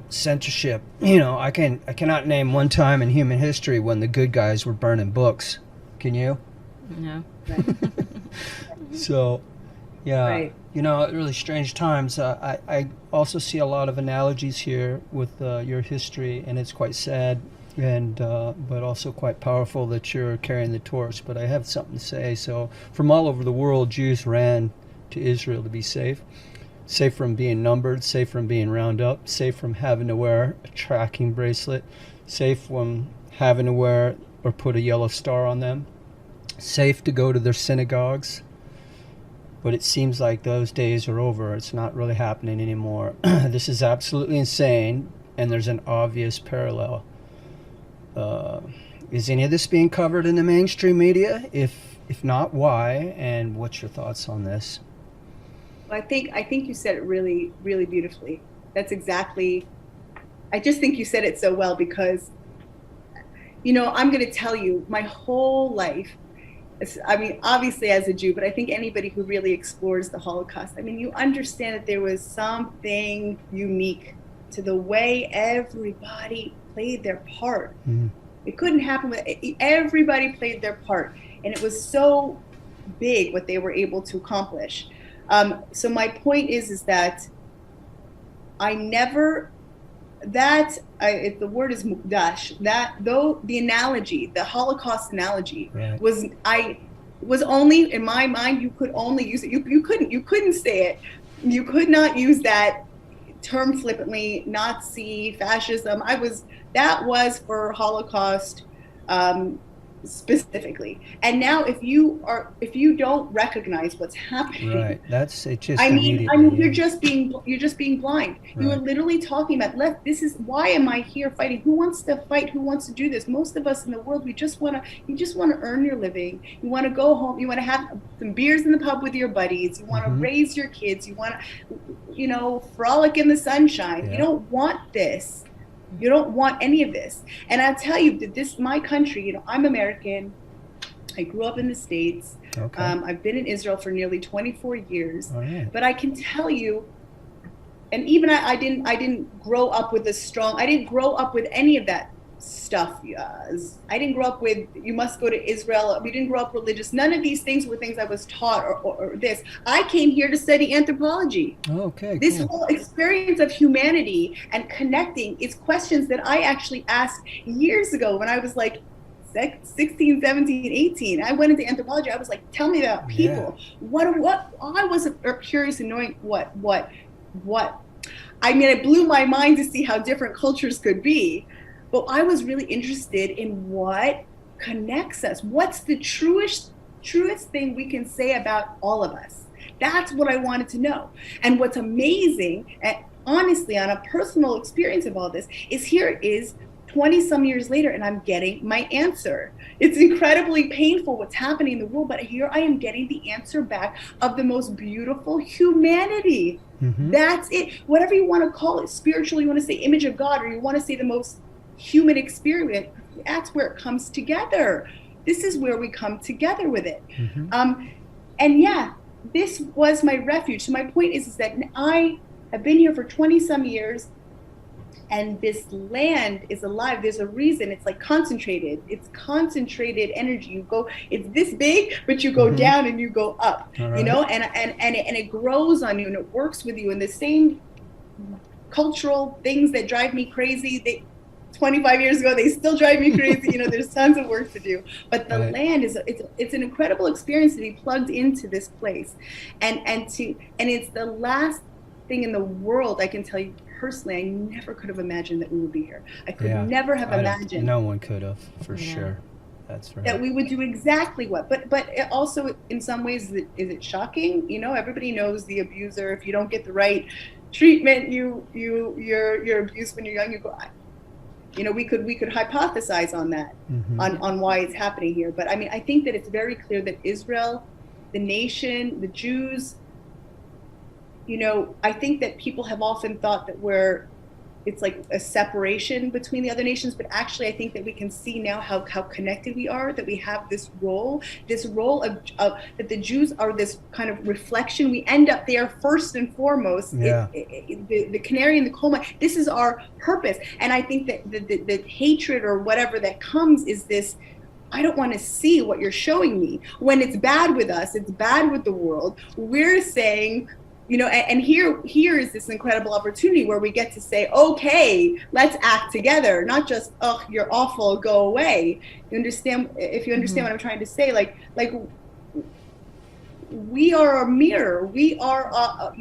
censorship, I cannot name one time in human history when the good guys were burning books. Can you? No. Right. So, yeah, Right. Really strange times. I also see a lot of analogies here with your history, and it's quite sad, and but also quite powerful that you're carrying the torch. But I have something to say. So, from all over the world, Jews ran to Israel to be safe from being numbered, safe from being rounded up, safe from having to wear a tracking bracelet, safe from having to wear or put a yellow star on them, safe to go to their synagogues. but it seems like those days are over. It's not really happening anymore. This is absolutely insane, and there's an obvious parallel. Is any of this being covered in the mainstream media? If not, why? And what's your thoughts on this? Well, I think you said it really, really beautifully. That's exactly. I just think you said it so well because, I'm going to tell you, my whole life, I mean, obviously as a Jew, but I think anybody who really explores the Holocaust, I mean, you understand that there was something unique to the way everybody played their part. Mm. It couldn't happen with everybody played their part, and it was so big what they were able to accomplish. So my point is that I never. If the word is mukdash, that though the analogy, the Holocaust analogy, right, was only in my mind. You could only use it. You couldn't say it. You could not use that term flippantly. Nazi, fascism. That was for Holocaust specifically. And now if you don't recognize what's happening, right, that's it. Just you're just being blind. Right. You are literally talking about this is why am I here fighting? Who wants to fight? Who wants to do this? Most of us in the world, you just want to earn your living. You want to go home. You want to have some beers in the pub with your buddies. You want to raise your kids. You want to, frolic in the sunshine. Yeah. You don't want this. You don't want any of this. And I'll tell you that my country, I'm American. I grew up in the States. Okay. I've been in Israel for nearly 24 years. Oh, yeah. But I can tell you, and even I didn't grow up with I didn't grow up with any of that stuff. I didn't grow up with, you must go to Israel. We didn't grow up religious. None of these things were things I was taught or this. I came here to study anthropology. Okay. This whole experience of humanity and connecting is questions that I actually asked years ago when I was like 16, 17, 18. I went into anthropology. I was like, tell me about people. Yeah. What I wasn't curious in knowing what. I mean, it blew my mind to see how different cultures could be. But I was really interested in what connects us. What's the truest thing we can say about all of us? That's what I wanted to know. And what's amazing, and honestly, on a personal experience of all this, is here it is 20 some years later, and I'm getting my answer. It's incredibly painful what's happening in the world, but here I am getting the answer back of the most beautiful humanity. Mm-hmm. That's it. Whatever you want to call it, spiritual, you want to say image of God, or you want to say the most human experience, that's where it comes together. This is where we come together with it. Mm-hmm. And yeah, this was my refuge. So my point is that I have been here for 20 some years, and this land is alive. There's a reason. It's like concentrated. It's concentrated energy. You go, it's this big, but you go down and you go up, right. And it grows on you and it works with you. And the same cultural things that drive me crazy, 25 years ago, they still drive me crazy. There's tons of work to do. But the land it's an incredible experience to be plugged into this place. And it's the last thing in the world I can tell you personally. I never could have imagined that we would be here. I could never have imagined. No one could have, for sure. That's right. That we would do exactly what. But it also, in some ways, is it shocking? Everybody knows the abuser. If you don't get the right treatment, you're abused when you're young. You go. We could hypothesize on that, on why it's happening here. But I mean, I think that it's very clear that Israel, the nation, the Jews, I think that people have often thought that it's like a separation between the other nations, but actually I think that we can see now how connected we are, that we have this role of that the Jews are this kind of reflection. We end up there first and foremost. Yeah. The canary in the coal mine. This is our purpose. And I think that the hatred or whatever that comes is this, I don't want to see what you're showing me. When it's bad with us, it's bad with the world. We're saying, and here is this incredible opportunity where we get to say, okay, let's act together, not just, oh, you're awful, go away. You understand? If you understand what I'm trying to say, like we are a mirror. We are,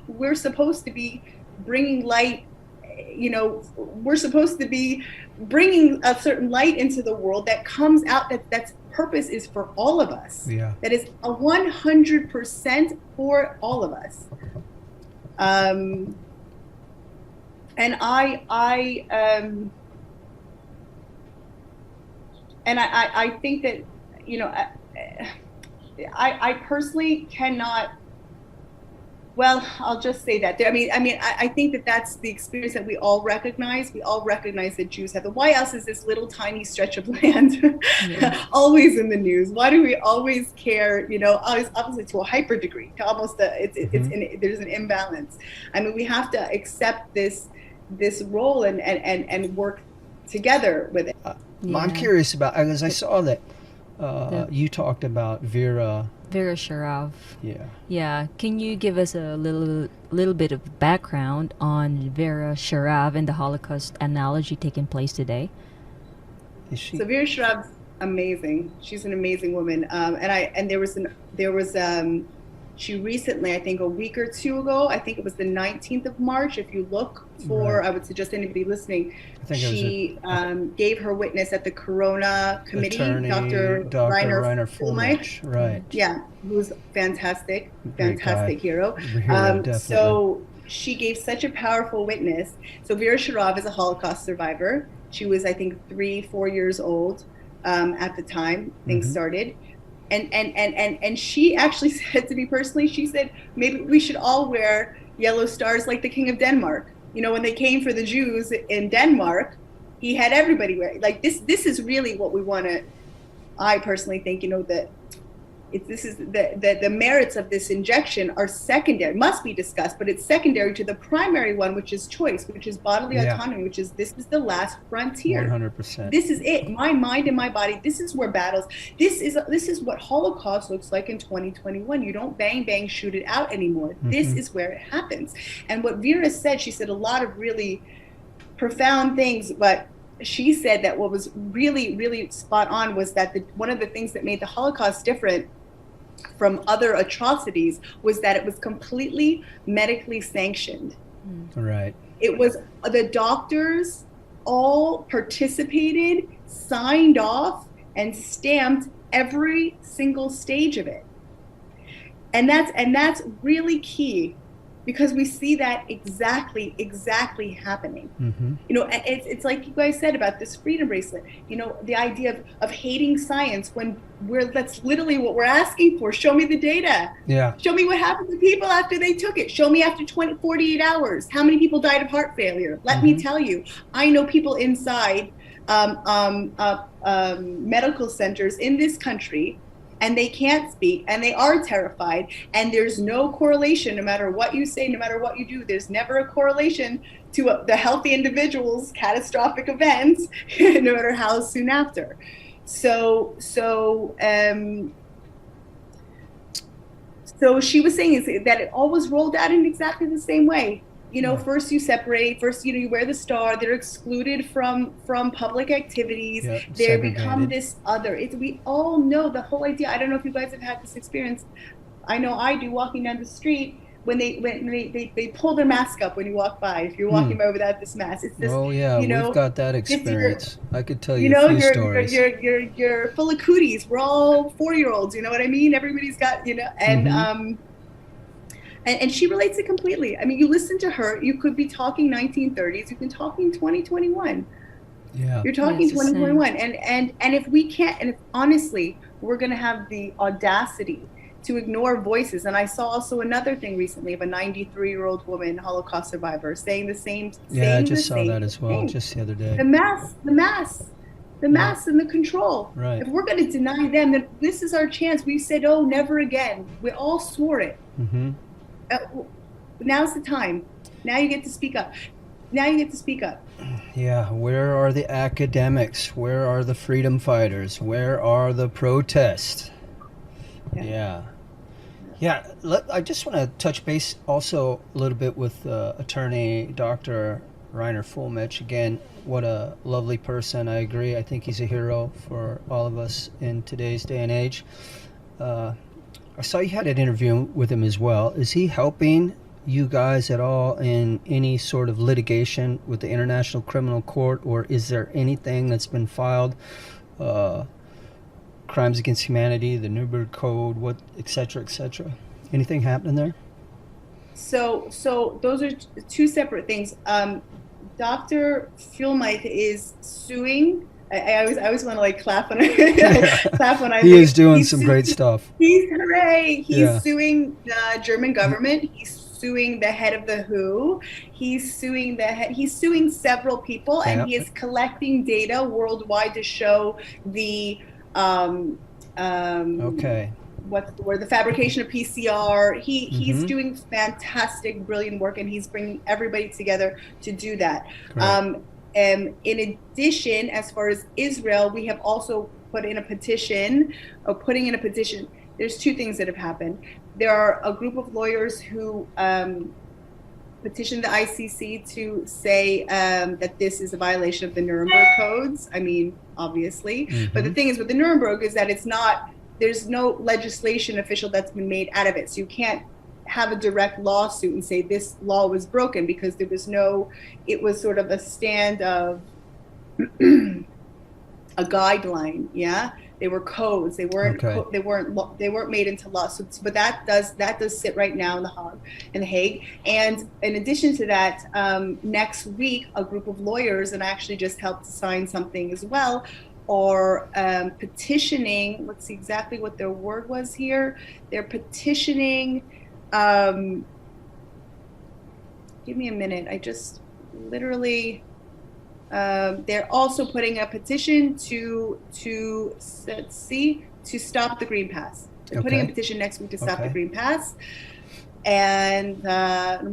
we're supposed to be bringing light we're supposed to be bringing a certain light into the world that comes out, that's purpose is for all of us. Yeah. That is 100% for all of us. And I think that, I personally cannot, well, I'll just say that. I think that that's the experience that we all recognize. We all recognize that Jews have. Why else is this little tiny stretch of land always in the news? Why do we always care? Obviously to a hyper degree, to almost there's an imbalance. We have to accept this role and work together with it. I'm curious about, because I saw that you talked about Vera Sharv. Yeah. Yeah. Can you give us a little bit of background on Vera Sharv and the Holocaust Analogy taking place today? Is she? So Vera Sharv's amazing. She's an amazing woman. She recently, I think a week or two ago, I think it was the 19th of March, if you look for, Right. I would suggest anybody listening, she gave her witness at the Corona Committee, Attorney, Dr. Reiner Foolmitch. Right. Yeah, who's fantastic Great guy. Hero. Definitely. So she gave such a powerful witness. So Vera Sharv is a Holocaust survivor. She was, I think, 3-4 years old at the time things started. And she actually said to me personally, she said, maybe we should all wear yellow stars like the King of Denmark. When they came for the Jews in Denmark, he had everybody wear, like this is really what we want to, I personally think, that the merits of this injection are secondary, must be discussed, but it's secondary to the primary one, which is choice, which is bodily autonomy, which is, this is the last frontier. 100%. This is it. My mind and my body. This is where battles. This is what Holocaust looks like in 2021. You don't bang bang shoot it out anymore. This is where it happens. And what Vera said, she said a lot of really profound things, but she said that what was really, really spot on was that one of the things that made the Holocaust different from other atrocities was that it was completely medically sanctioned. Right. It was, the doctors all participated, signed off, and stamped every single stage of it. And that's really key, because we see that exactly happening. It's like you guys said about this freedom bracelet, the idea of hating science, when that's literally what we're asking for. Show me the data. Yeah. Show me what happened to people after they took it. Show me after 48 hours. How many people died of heart failure? Let me tell you, I know people inside medical centers in this country, and they can't speak, and they are terrified, and there's no correlation, no matter what you say, no matter what you do, there's never a correlation to the healthy individual's catastrophic events, no matter how soon after. So she was saying that it always rolled out in exactly the same way. First you separate, you wear the star, they're excluded from public activities, they become this other. We all know the whole idea. I don't know if you guys have had this experience. I know I do, walking down the street, when they pull their mask up when you walk by, if you're walking by without this mask. It's this, we've got that experience. I could tell you a few stories. You're full of cooties. We're all 4-year-olds, you know what I mean? Everybody's got, and she relates it completely. You listen to her, you could be talking 1930s, you can talking 2021. Yeah. You're talking 2021. And if we can't, and if honestly, we're going to have the audacity to ignore voices. And I saw also another thing recently of a 93-year-old woman, Holocaust survivor, saying the same thing. Yeah, I just saw that as well, just the other day. The mass and the control. Right. If we're going to deny them, then this is our chance. We said, oh, never again. We all swore it. Now's the time. Now you get to speak up. Yeah, where are the academics? Where are the freedom fighters? Where are the protests? Yeah. I just want to touch base also a little bit with attorney Dr. Reiner Foolmitch. Again, what a lovely person. I agree. I think he's a hero for all of us in today's day and age. I saw you had an interview with him as well. Is he helping you guys at all in any sort of litigation with the International Criminal Court, or is there anything that's been filed? Crimes against humanity, the Nuremberg Code, what, et cetera, et cetera. Anything happening there? So those are two separate things. Dr. Foolmitch is suing. I always want to like clap when I He is doing some great stuff. Hooray! He's Yeah. suing the German government. He's suing the head of the WHO. He's suing several people, and he is collecting data worldwide to show the Okay. what's the word? The fabrication of PCR. He's doing fantastic, brilliant work, and he's bringing everybody together to do that. In addition, as far as Israel, we have also putting in a petition. There's two things that have happened. There are a group of lawyers who petitioned the ICC to say that this is a violation of the Nuremberg codes. I mean, obviously. But the thing is with the Nuremberg is that there's no legislation official that's been made out of it. So you can't have a direct lawsuit and say this law was broken, because it was sort of a stand of a guideline. Yeah. They were codes. They weren't they weren't made into lawsuits. But that does sit right now in the Hague. And in addition to that, next week a group of lawyers, and I actually just helped to sign something as well, are petitioning. Let's see exactly what their word was here. They're petitioning. Give me a minute. I just literally. They're also putting a petition to stop the Green Pass. They're putting a petition next week to stop the Green Pass, and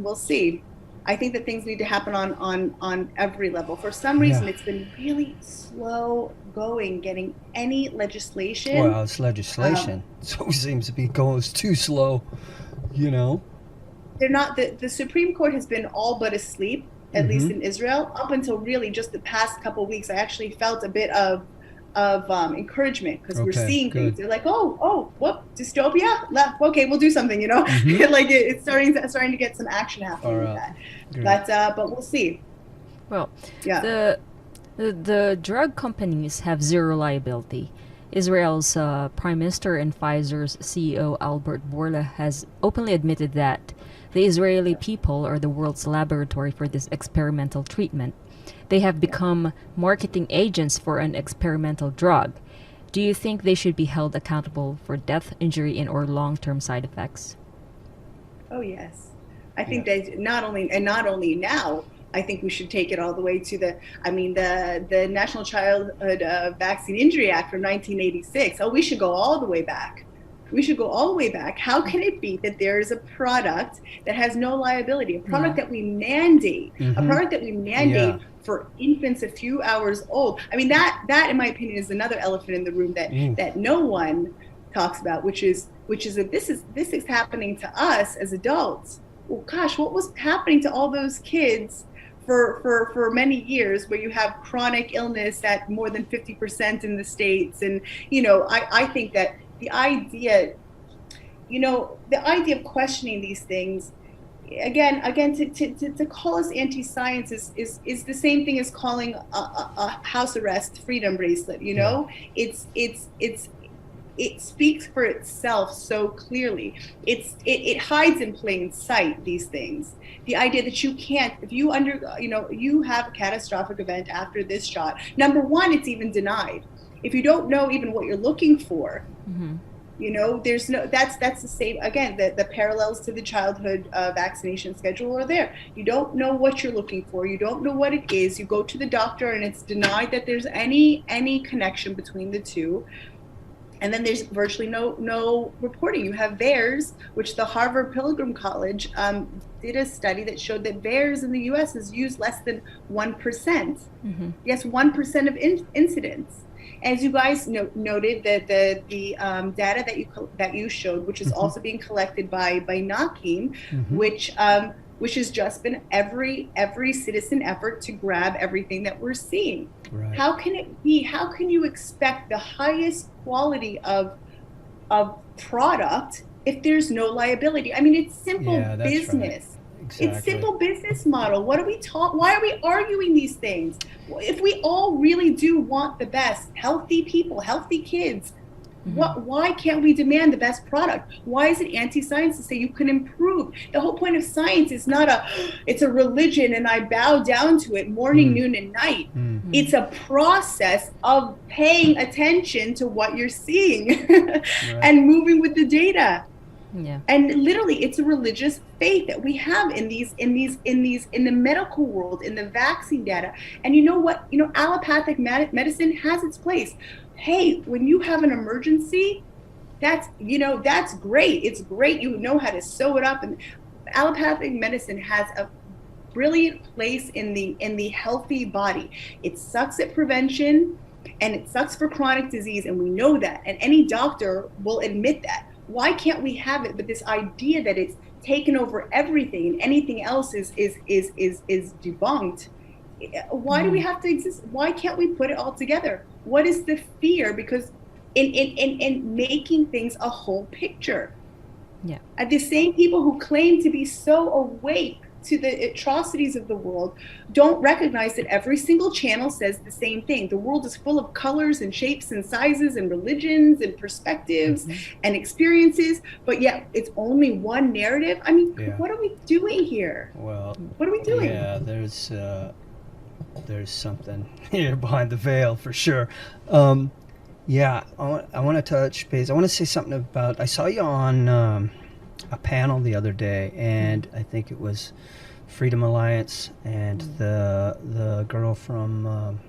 we'll see. I think that things need to happen on every level. For some reason, it's been really slow going getting any legislation. Well, it's legislation. So it seems to be going too slow, you know. They're not. The Supreme Court has been all but asleep. At least in Israel, up until really just the past couple of weeks, I actually felt a bit of encouragement, because we're seeing things. They're like, what, dystopia? Okay, we'll do something, you know. Like it's starting to get some action happening with that. But we'll see. Well, the drug companies have zero liability. Israel's Prime Minister and Pfizer's CEO Albert Bourla has openly admitted that the Israeli people are the world's laboratory for this experimental treatment. They have become marketing agents for an experimental drug. Do you think they should be held accountable for death, injury, and/or long-term side effects? Oh yes, I think that not only now. I think we should take it all the way to the National Childhood Vaccine Injury Act from 1986. Oh, we should go all the way back. How can it be that there is a product that has no liability, a product that we mandate, for infants a few hours old? I mean, that in my opinion is another elephant in the room that no one talks about, which is that this is happening to us as adults. Well, gosh, what was happening to all those kids for many years, where you have chronic illness at more than 50% in the States? And I think that the idea of questioning these things, again, to call us anti-science is the same thing as calling a house arrest freedom bracelet. It speaks for itself so clearly. It hides in plain sight these things. The idea that you can't, if you you have a catastrophic event after this shot. Number one, it's even denied. If you don't know even what you're looking for, there's no. That's the same. Again, the parallels to the childhood vaccination schedule are there. You don't know what you're looking for. You don't know what it is. You go to the doctor, and it's denied that there's any connection between the two. And then there's virtually no reporting. You have VAERS, which the Harvard Pilgrim College did a study that showed that VAERS in the U.S. is used less than 1%. Yes, 1% of incidents. As you guys noted, the data that you showed, which is also being collected by NAKIM, which has just been every citizen effort to grab everything that we're seeing. Right. How can it be? How can you expect the highest quality of product if there's no liability? I mean, it's simple business. Exactly. It's simple business model. What are we why are we arguing these things? If we all really do want the best, healthy people, healthy kids, why can't we demand the best product? Why is it anti-science to say you can improve? The whole point of science is not it's a religion and I bow down to it morning, noon, and night. It's a process of paying attention to what you're seeing and moving with the data. Yeah. And literally, it's a religious faith that we have in the medical world, in the vaccine data. And you know what? Allopathic medicine has its place. Hey, when you have an emergency, that's great. It's great. You know how to sew it up. And allopathic medicine has a brilliant place in the healthy body. It sucks at prevention and it sucks for chronic disease. And we know that. And any doctor will admit that. Why can't we have it? But this idea that it's taken over everything and anything else is debunked. Why do we have to exist? Why can't we put it all together? What is the fear? Because in making things a whole picture. Yeah. The same people who claim to be so awake to the atrocities of the world don't recognize that every single channel says the same thing. The world is full of colors and shapes and sizes and religions and perspectives and experiences, but yet it's only one narrative. I mean, what are we doing here? Well, what are we doing? Yeah, there's something here behind the veil for sure. Yeah, I want to touch base. I want to say something about, I saw you on a panel the other day, and I think it was Freedom Alliance and the girl from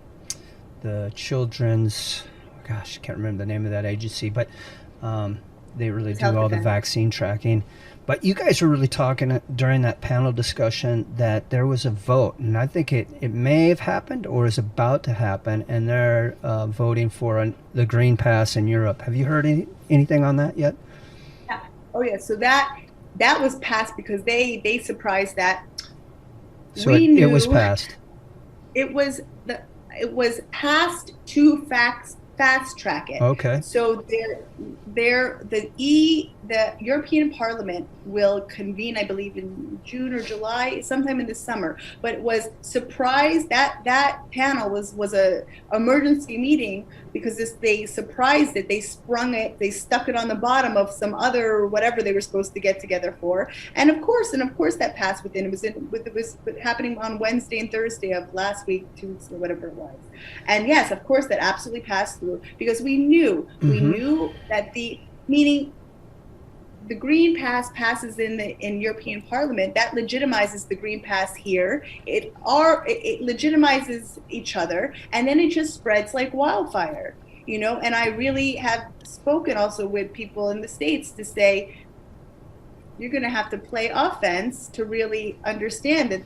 the children's, gosh, I can't remember the name of that agency, but they really do all the vaccine tracking. But you guys were really talking during that panel discussion that there was a vote, and I think it may have happened or is about to happen, and they're voting for the Green Pass in Europe. Have you heard anything on that yet? Oh yeah, so that was passed because they surprised that. So it was passed. It was passed to fast track it. Okay. So the European Parliament will convene, I believe, in June or July, sometime in the summer. But it was surprised that panel was a emergency meeting because they surprised it. They sprung it. They stuck it on the bottom of some other whatever they were supposed to get together for. And of course that passed within. It was happening on Wednesday and Thursday of last week, 2 weeks or whatever it was. And yes, of course, that absolutely passed through because we knew that meaning the Green Pass passes in European Parliament, that legitimizes the Green Pass here. It legitimizes each other, and then it just spreads like wildfire, And I really have spoken also with people in the States to say, you're going to have to play offense to really understand that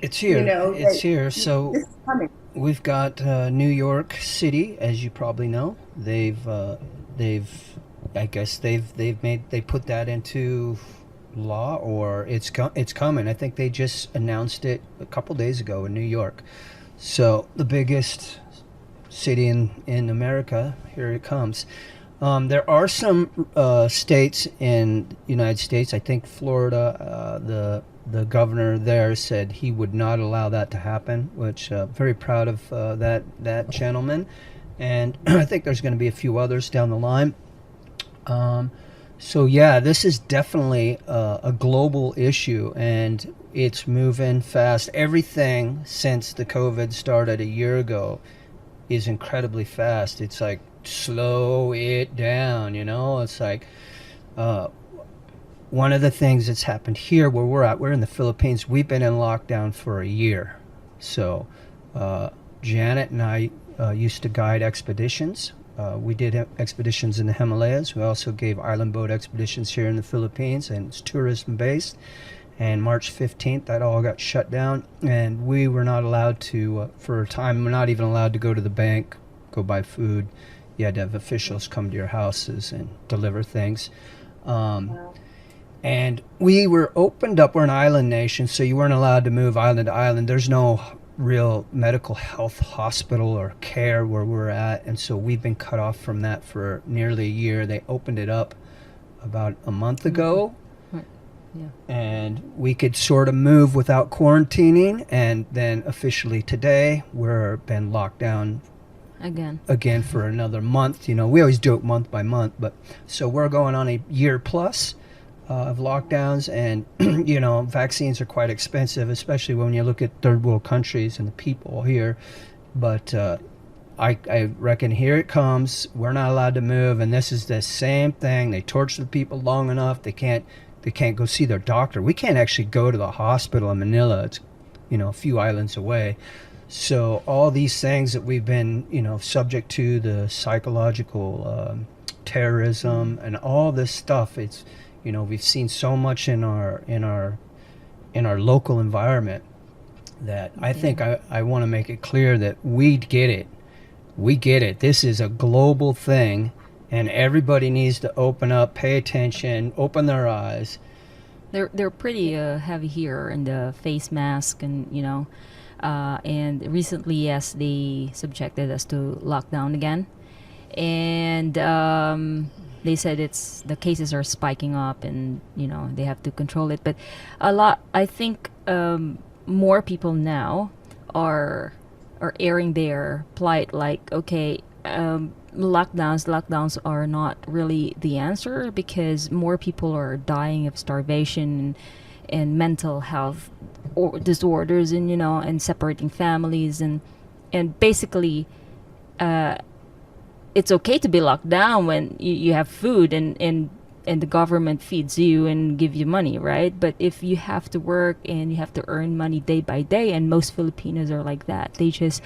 it's here. It's here. So this is coming. We've got New York City, as you probably know. They put that into law, or it's coming. I think they just announced it a couple days ago in New York. So the biggest city in America, here it comes. There are some states in the United States. I think Florida, the governor there said he would not allow that to happen, which very proud of that gentleman. And I think there's going to be a few others down the line. So yeah, this is definitely a global issue, and it's moving fast. Everything since the COVID started a year ago is incredibly fast. It's like, slow it down, It's like one of the things that's happened here where we're in the Philippines. We've been in lockdown for a year. So Janet and I used to guide expeditions. We did expeditions in the Himalayas. We also gave island boat expeditions here in the Philippines, and it's tourism based. And March 15th, that all got shut down, and we were not allowed to, for a time, we're not even allowed to go to the bank, go buy food. You had to have officials come to your houses and deliver things. And we were opened up. We're an island nation, so you weren't allowed to move island to island. There's no real medical health hospital or care where we're at, and so we've been cut off from that for nearly a year. They opened it up about a month ago, Yeah. And we could sort of move without quarantining, and then officially today we're been locked down again for another month. You know, we always do it month by month, but so we're going on a year plus of lockdowns, and you know, vaccines are quite expensive, especially when you look at third world countries and the people here. But I reckon here it comes. We're not allowed to move, and this is the same thing. They torture the people long enough. They can't go see their doctor. We can't actually go to the hospital in Manila. It's, you know, a few islands away. So all these things that we've been, you know, subject to, the psychological terrorism and all this stuff, it's, you know, we've seen so much in our local environment that I think I want to make it clear that we get it. We get it. This is a global thing, and everybody needs to open up, pay attention, open their eyes. They're pretty heavy here in the face mask, and you know, and recently, yes, they subjected us to lockdown again, and they said the cases are spiking up, and you know they have to control it. But I think more people now are airing their plight, like, okay, lockdowns are not really the answer, because more people are dying of starvation and mental health or disorders, and you know, and separating families, and basically it's okay to be locked down when you have food and the government feeds you and give you money, right? But if you have to work and you have to earn money day by day, and most Filipinos are like that, they just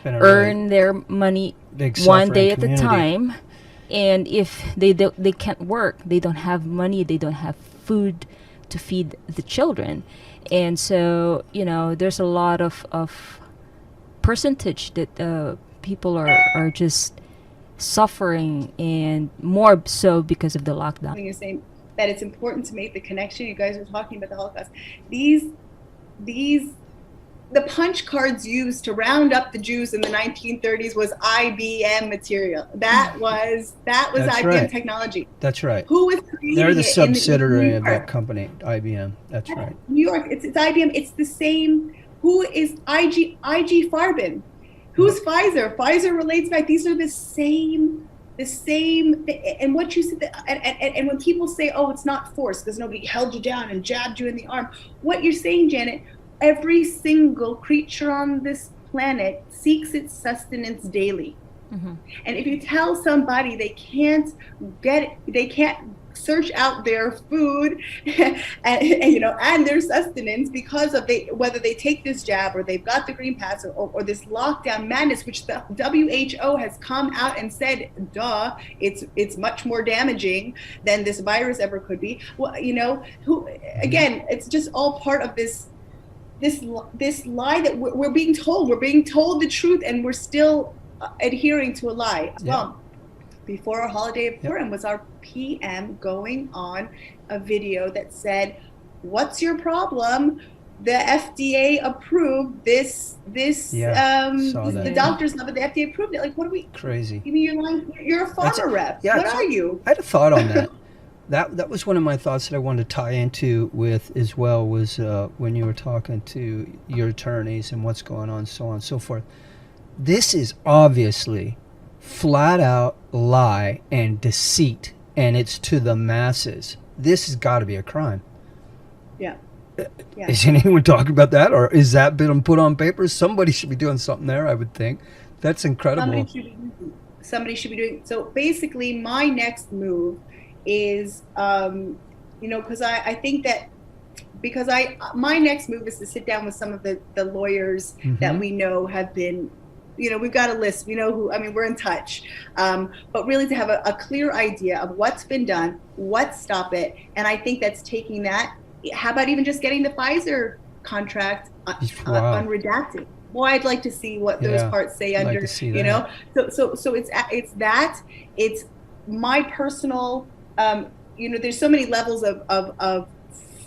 earn their money one day at a time, and if they can't work, they don't have money, they don't have food to feed the children. And so, you know, there's a lot of percentage that people are just suffering, and more so because of the lockdown. You're saying that it's important to make the connection. You guys were talking about the Holocaust. The punch cards used to round up the Jews in the 1930s was IBM material. That was That's IBM right. Technology. That's right. Who was creating They're the it subsidiary of that company, IBM. That's right. New York. It's IBM. It's the same. Who is IG Farben? Who's Pfizer? Pfizer relates back. These are the same. And what you said, and when people say, "Oh, it's not force because nobody held you down and jabbed you in the arm," what you're saying, Janet, every single creature on this planet seeks its sustenance daily. Mm-hmm. And if you tell somebody they can't search out their food and you know, and their sustenance because of whether they take this jab or they've got the green pass or this lockdown madness, which the WHO has come out and said, duh, it's much more damaging than this virus ever could be. Well, you know, again, it's just all part of this lie that we're being told. We're being told the truth, and we're still adhering to a lie. Yeah. Well, before our holiday of Purim was our PM going on a video that said, "What's your problem? The FDA approved this. The doctors love it. The FDA approved it. Like, what are we crazy? You mean you're lying? You're a pharma rep. Yeah, what are you?" I had a thought on that. That was one of my thoughts that I wanted to tie into with as well, was when you were talking to your attorneys and what's going on, so on and so forth. This is obviously flat out lie and deceit, and it's to the masses. This has got to be a crime. Yeah. Is anyone talking about that, or is that been put on paper? Somebody should be doing something there, I would think. That's incredible. Somebody should be doing. So basically, my next move is, you know, because I think that my next move is to sit down with some of the lawyers that we know have been, you know, we've got a list, we know who, I mean, we're in touch, but really to have a clear idea of what's been done, what stop it. And I think that's taking that. How about even just getting the Pfizer contract unredacted? Boy, I'd like to see what those parts say under, you know? So it's my personal, you know, there's so many levels of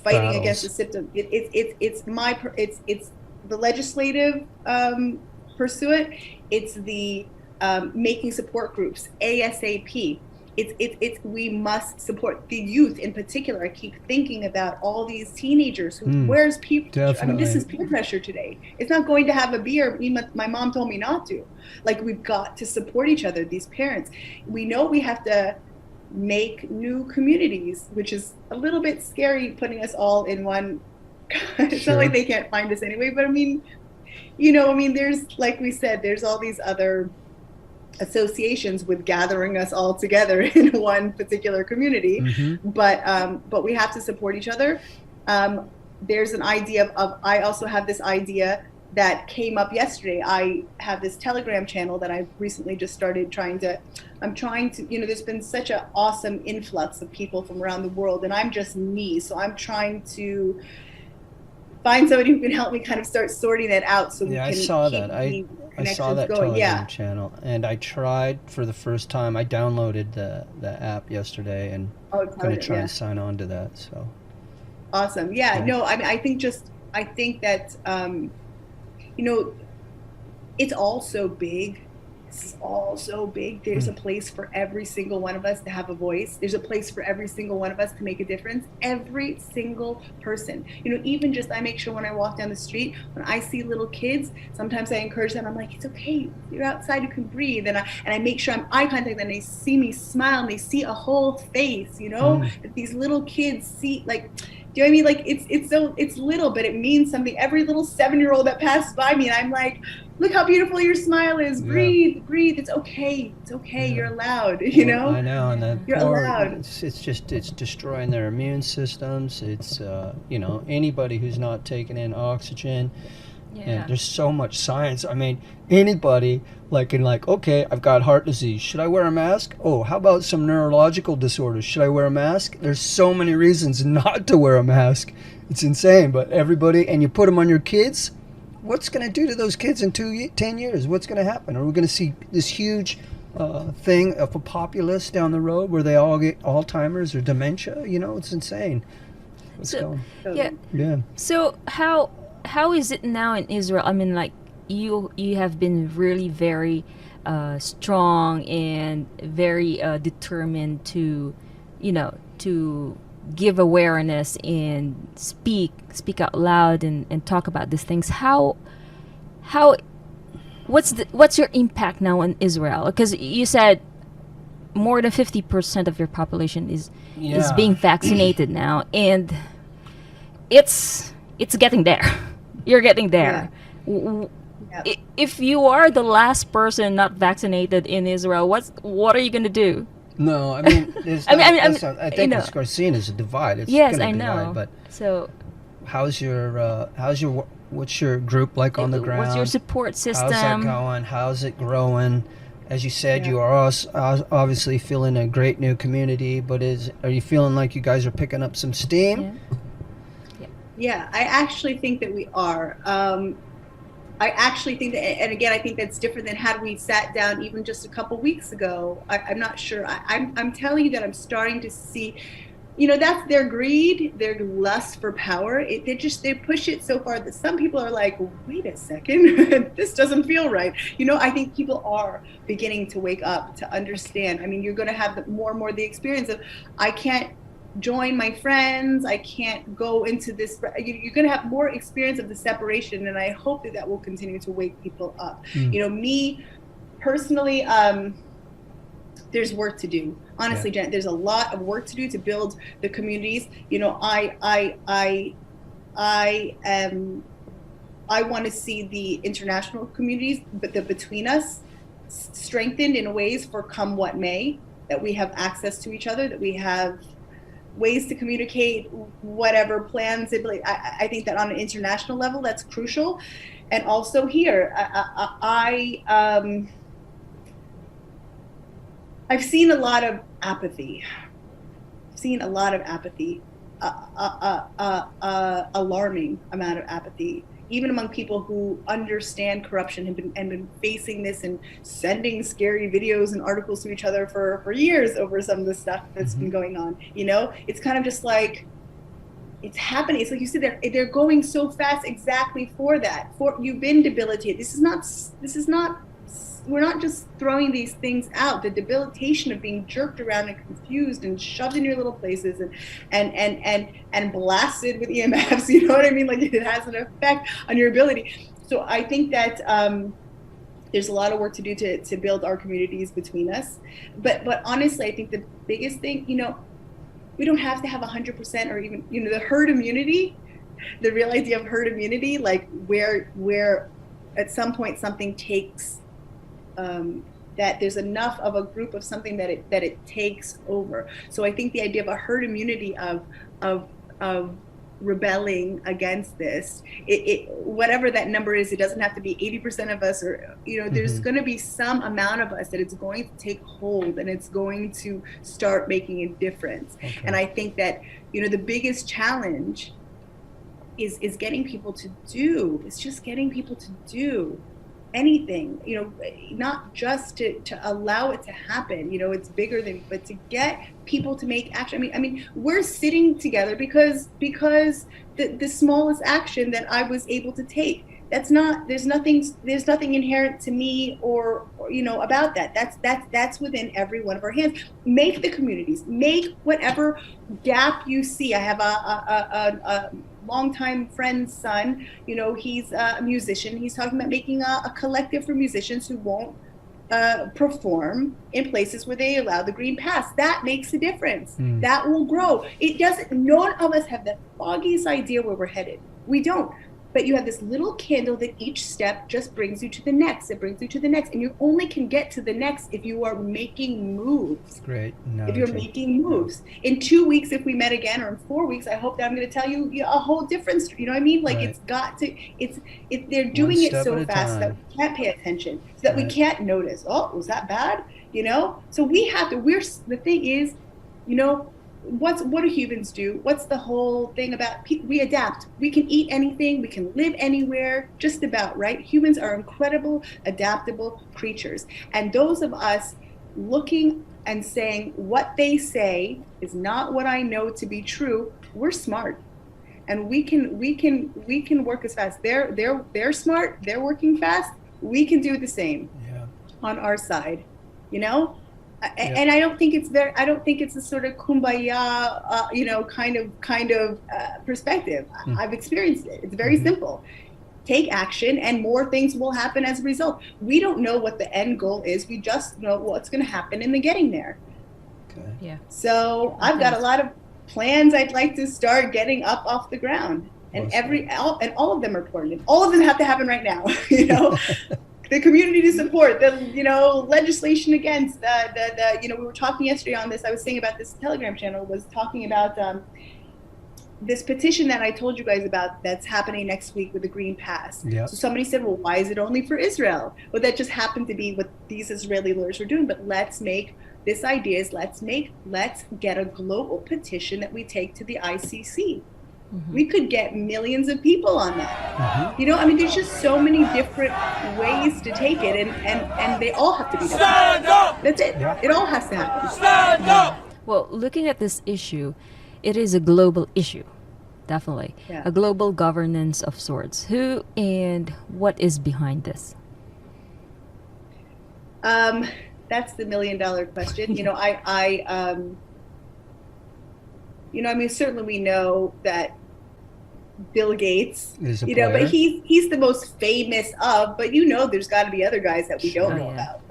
fighting against the symptom. It's the legislative pursuit. It's the making support groups ASAP. we must support the youth in particular. I keep thinking about all these teenagers who where's peer pressure? I mean, this is peer pressure today. It's not going to have a beer. My mom told me not to. Like, we've got to support each other, these parents. We know we have to make new communities, which is a little bit scary, putting us all in one. It's not like they can't find us anyway, but I mean, there's, like we said, there's all these other associations with gathering us all together in one particular community. But we have to support each other. There's an idea of I also have this idea that came up yesterday. I have this Telegram channel that I've recently just started I'm trying to, there's been such an awesome influx of people from around the world, and I'm just me. So I'm trying to find somebody who can help me kind of start sorting that out. So I saw that. I saw that Telegram channel, and I tried for the first time. I downloaded the app yesterday, and I'm going to try and sign on to that. So awesome. Yeah. No, I mean, I think that it's all so big. This is all so big. There's a place for every single one of us to have a voice. There's a place for every single one of us to make a difference. Every single person. Even just, I make sure when I walk down the street, when I see little kids, sometimes I encourage them. I'm like, it's okay. You're outside. You can breathe. And I make sure I'm eye contact, and they see me smile, and they see a whole face. That these little kids see, like. Do you know what I mean? Like, it's little, but it means something. Every little 7-year-old that passes by me, and I'm like, look how beautiful your smile is. Breathe. It's okay. It's okay. You're allowed. I know, and you're allowed. It's destroying their immune systems. It's anybody who's not taking in oxygen. And there's so much science. I mean, anybody okay, I've got heart disease. Should I wear a mask? Oh, how about some neurological disorders? Should I wear a mask? There's so many reasons not to wear a mask. It's insane. But everybody, and you put them on your kids, what's going to do to those kids in 10 years? What's going to happen? Are we going to see this huge thing of a populace down the road where they all get Alzheimer's or dementia? It's insane. Yeah. So how is it now in Israel? I mean, like, you have been really very strong and very determined to give awareness and speak out loud and talk about these things. What's your impact now in Israel? Because you said more than 50% of your population is being vaccinated now, and it's getting there. You're getting there. If you are the last person not vaccinated in Israel, what are you going to do? No, I mean, I think it's seen as a divide. It's I know. Divide, but so, what's your group like on the ground? What's your support system? How's that going? How's it growing? As you said, you are obviously feeling a great new community, but are you feeling like you guys are picking up some steam? Yeah, I actually think that we are. I actually think that, and again, I think that's different than had we sat down even just a couple weeks ago. I'm not sure. I'm telling you that I'm starting to see, that's their greed, their lust for power. They push it so far that some people are like, wait a second, this doesn't feel right. I think people are beginning to wake up, to understand. I mean, you're going to have more and more the experience of, I can't join my friends, I can't go into this. You're going to have more experience of the separation, and I hope that will continue to wake people up. Me personally, there's work to do. Honestly, Jen, there's a lot of work to do to build the communities. I want to see the international communities, but the between us strengthened in ways for come what may, that we have access to each other, that we have ways to communicate whatever plans. I think that on an international level, that's crucial. And also here, I've seen a lot of apathy. Alarming amount of apathy, even among people who understand corruption and been facing this and sending scary videos and articles to each other for years over some of the stuff that's been going on. It's kind of just like, it's happening. It's like you said, they're going so fast exactly for that. You've been debilitated. This is not just throwing these things out. The debilitation of being jerked around and confused and shoved in your little places and blasted with EMFs, you know what I mean? Like, it has an effect on your ability. So I think that there's a lot of work to do to build our communities between us. But honestly, I think the biggest thing, you know, we don't have to have 100% or even, you know, the herd immunity, the real idea of herd immunity, like where at some point something takes, that there's enough of a group of something that it takes over. So I think the idea of a herd immunity of rebelling against this, it whatever that number is, it doesn't have to be 80% of us, or, you know, there's going to be some amount of us that it's going to take hold and it's going to start making a difference. Okay. And I think that, you know, the biggest challenge is getting people to do. It's just getting people to do anything, you know, not just to allow it to happen, you know, it's bigger than, but to get people to make action. I mean, we're sitting together because the smallest action that I was able to take, there's nothing inherent to me or you know, about that. That's within every one of our hands. Make the communities, make whatever gap you see. I have a longtime friend's son, you know, he's a musician. He's talking about making a collective for musicians who won't perform in places where they allow the green pass. That makes a difference. That will grow. It doesn't, none of us have the foggiest idea where we're headed. We don't. But you have this little candle that each step just brings you to the next. It brings you to the next. And you only can get to the next if you are making moves. Great. If you're making moves. In 2 weeks, if we met again, or in 4 weeks, I hope that I'm going to tell you a whole different story. You know what I mean? Like, it's got to, they're doing it so fast that we can't pay attention, so that we can't notice. Oh, was that bad? You know? So we have to, the thing is, you know, what do humans do? What's the whole thing about? We adapt. We can eat anything. We can live anywhere, just about, right? Humans are incredible, adaptable creatures. And those of us looking and saying what they say is not what I know to be true, we're smart. And we can work as fast. They're smart. They're working fast. We can do the same on our side, you know? And I don't think it's a sort of kumbaya, you know, kind of perspective. I've experienced it. It's very simple. Take action and more things will happen as a result. We don't know what the end goal is. We just know what's going to happen in the getting there. Okay. Yeah. So I've got a lot of plans I'd like to start getting up off the ground. And all of them are important. All of them have to happen right now, you know. The community to support, the, you know, legislation against the you know, we were talking yesterday on this. I was saying about this Telegram channel, was talking about this petition that I told you guys about that's happening next week with the Green Pass. Yeah. So somebody said, well, why is it only for Israel? Well, that just happened to be what these Israeli lawyers were doing. But let's make this idea is let's get a global petition that we take to the ICC. We could get millions of people on that. You know, I mean, there's just so many different ways to take it, and they all have to be done. Stand up! That's it. It all has to happen. Stand up! Well, looking at this issue, it is a global issue, definitely. A global governance of sorts. Who and what is behind this? That's the $1 million question. You know, you know, I mean, certainly we know that Bill Gates, you know, but he's the most famous of, but you know, there's got to be other guys that we don't know about,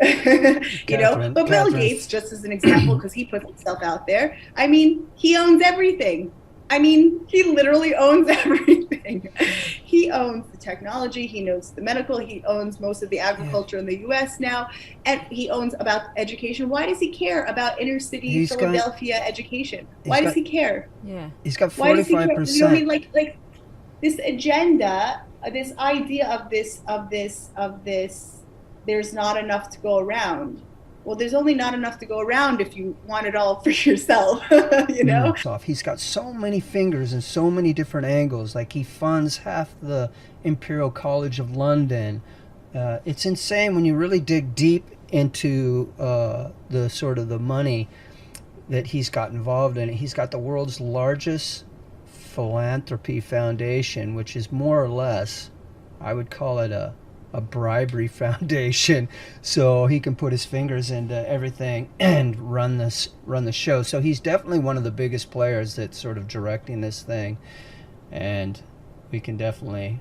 you know, but Bill Gates, just as an example, because he puts himself out there. I mean, he owns everything. I mean, he literally owns everything. He owns the technology, he knows the medical, he owns most of the agriculture in the US now, and he owns about education. Why does he care about inner city Philadelphia education? Why does he care? He's got 45%. You know what I mean? Like this agenda, this idea of this, there's not enough to go around. Well, there's only not enough to go around if you want it all for yourself, you know? He's got so many fingers and so many different angles. Like, he funds half the Imperial College of London. It's insane when you really dig deep into the sort of the money that he's got involved in it. He's got the world's largest philanthropy foundation, which is more or less, I would call it a a bribery foundation, so he can put his fingers into everything and run the show. So he's definitely one of the biggest players that's sort of directing this thing, and we can definitely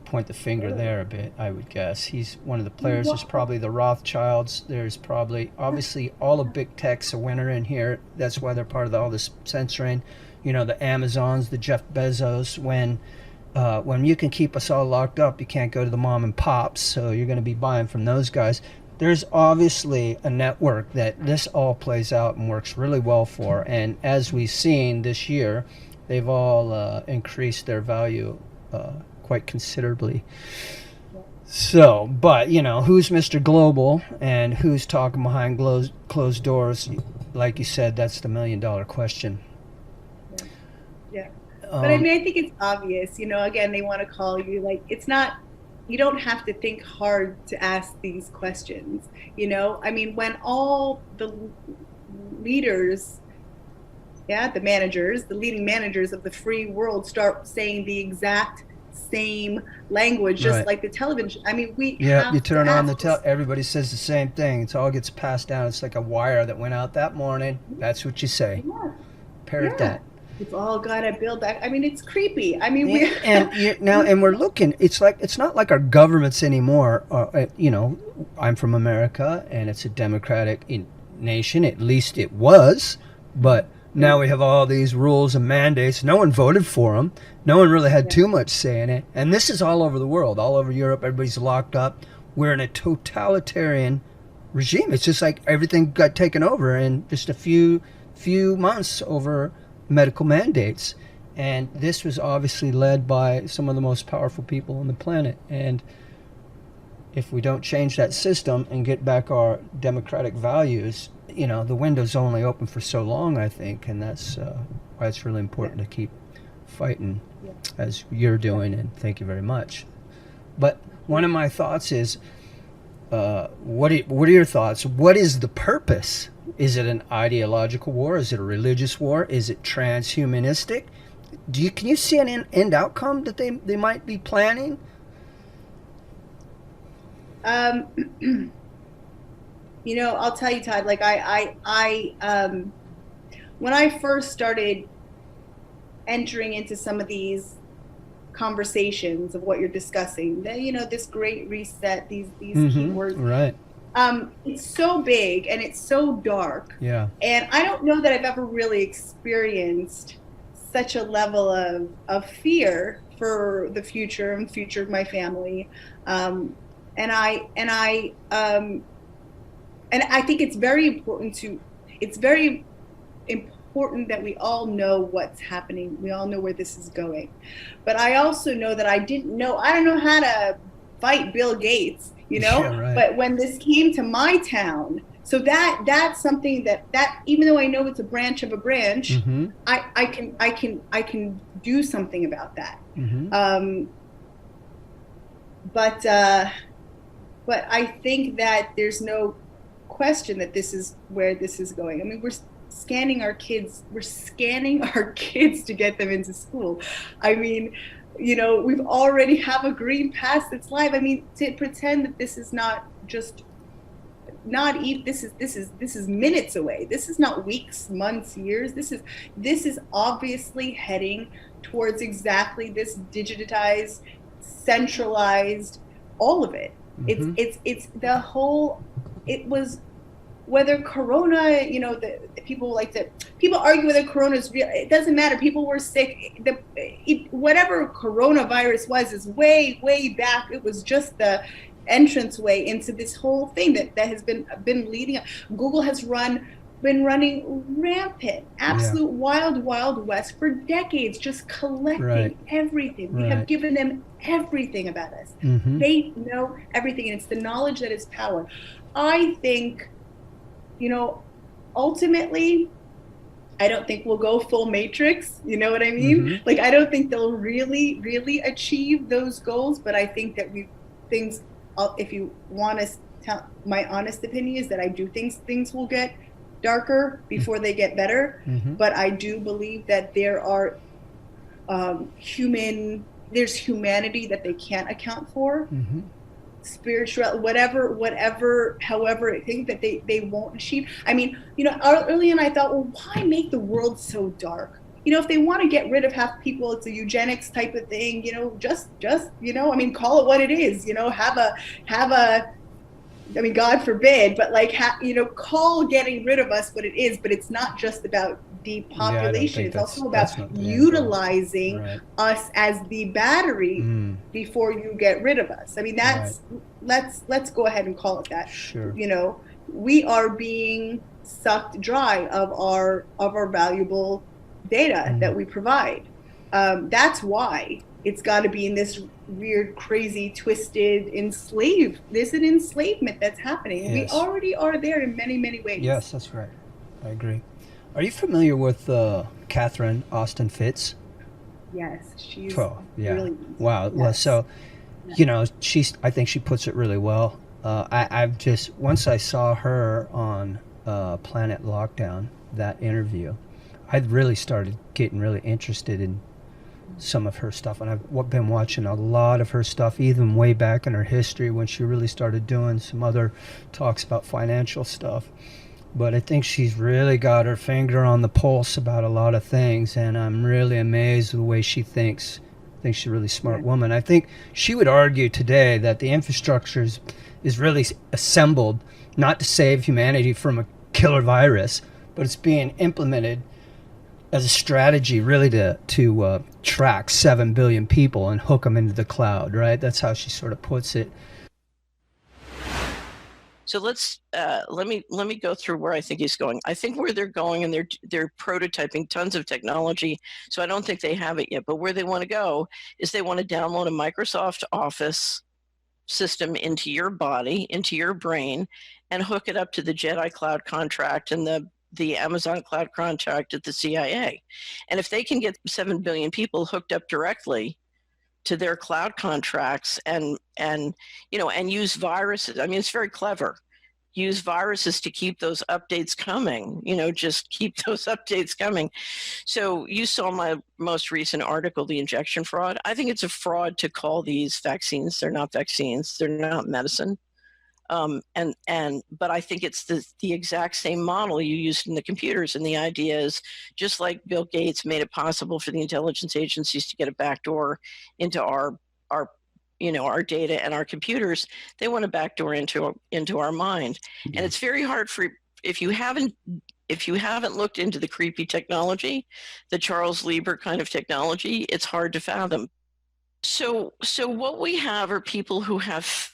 point the finger there a bit, I would guess. He's one of the players. There's probably the Rothschilds. There's probably, obviously, all of big tech's a winner in here. That's why they're part of all this censoring. You know, the Amazons, the Jeff Bezos. When you can keep us all locked up, you can't go to the mom and pops, so you're going to be buying from those guys. There's obviously a network that this all plays out and works really well for. And as we've seen this year, they've all increased their value quite considerably. So, but, you know, who's Mr. Global and who's talking behind closed doors? Like you said, that's the $1 million question. Yeah. But I mean, I think it's obvious, you know, again, they want to call you, like, it's not, you don't have to think hard to ask these questions, you know? I mean, when all the leaders, the managers, the leading managers of the free world start saying the exact same language, just like the television. I mean, you turn on the everybody says the same thing. It all gets passed down. It's like a wire that went out that morning. That's what you say. Parrot that. It's all gotta build back. I mean, it's creepy. I mean, and we're looking. It's not like our governments anymore. You know, I'm from America, and it's a democratic nation. At least it was, but now we have all these rules and mandates. No one voted for them. No one really had too much say in it. And this is all over the world, all over Europe. Everybody's locked up. We're in a totalitarian regime. It's just like everything got taken over in just a few months over medical mandates. And this was obviously led by some of the most powerful people on the planet. And if we don't change that system and get back our democratic values, you know, the window's only open for so long, I think, and that's why it's really important to keep fighting as you're doing, and thank you very much. But one of my thoughts is, what are your thoughts? What is the purpose? Is it an ideological war? Is it a religious war? Is it transhumanistic? Can you see an end outcome that they might be planning? You know, I'll tell you, Todd, like when I first started entering into some of these conversations of what you're discussing, you know, this great reset, these keywords, right? It's so big and it's so dark. Yeah. And I don't know that I've ever really experienced such a level of fear for the future and future of my family. And I think it's very important that we all know what's happening. We all know where this is going. But I also know that I don't know how to fight Bill Gates, you know? Yeah, right. But when this came to my town, so that's something that even though I know it's a branch of a branch, I can do something about that. But I think that there's no question that this is where this is going. I mean, we're scanning our kids to get them into school. I mean, you know, we've already have a green pass that's live. I mean, to pretend that this is not just this is minutes away. This is not weeks, months, years. This is obviously heading towards exactly this digitized, centralized, all of it. It's the whole. It was whether Corona, you know, people argue whether Corona is real. It doesn't matter. People were sick. Whatever coronavirus was is way back. It was just the entranceway into this whole thing that has been leading up. Google has been running rampant, absolute wild west for decades, just collecting everything. We have given them everything about us. They know everything, and it's the knowledge that is power. I think, you know, ultimately, I don't think we'll go full Matrix. You know what I mean? Like, I don't think they'll really achieve those goals. But I think that if you want to tell, my honest opinion is that I do think things will get darker before they get better. But I do believe that there are human there's humanity that they can't account for. Mm-hmm. Spiritual, whatever, however, I think that they won't achieve. I mean, early on I thought, well, why make the world so dark? If they want to get rid of half people, it's a eugenics type of thing, just, I mean, call it what it is, have a, I mean, God forbid, but like, call getting rid of us what it is, but it's not just about depopulation. It's also about utilizing us as the battery before you get rid of us. I mean, let's go ahead and call it that. Sure. We are being sucked dry of our valuable data that we provide. That's why it's got to be in this weird, crazy, twisted, there's an enslavement that's happening. Yes. We already are there in many, many ways. Yes, that's right. I agree. Are you familiar with Catherine Austin Fitz? Yes, she's brilliant. Wow. Yes. Well, so, I think she puts it really well. Once I saw her on Planet Lockdown, that interview, I really started getting really interested in some of her stuff, and I've been watching a lot of her stuff, even way back in her history when she really started doing some other talks about financial stuff. But I think she's really got her finger on the pulse about a lot of things, and I'm really amazed with the way she thinks. I think she's a really smart woman. I think she would argue today that the infrastructure is really assembled not to save humanity from a killer virus, but it's being implemented as a strategy really to track 7 billion people and hook them into the cloud, right? That's how she sort of puts it. So let me go through where I think he's going. I think where they're going, and they're prototyping tons of technology, so I don't think they have it yet, but where they want to go is they want to download a Microsoft Office system into your body, into your brain, and hook it up to the Jedi Cloud contract and the Amazon Cloud contract at the CIA. And if they can get 7 billion people hooked up directly to their cloud contracts and use viruses, I mean, it's very clever. Use viruses to keep those updates coming, just keep those updates coming. So you saw my most recent article, The Injection Fraud. I think it's a fraud to call these vaccines. They're not vaccines. They're not medicine. But I think it's the exact same model you used in the computers. And the idea is, just like Bill Gates made it possible for the intelligence agencies to get a backdoor into our data and our computers, they want a backdoor into our mind. Mm-hmm. And it's very hard if you haven't looked into the creepy technology, the Charles Lieber kind of technology, it's hard to fathom. So what we have are people who have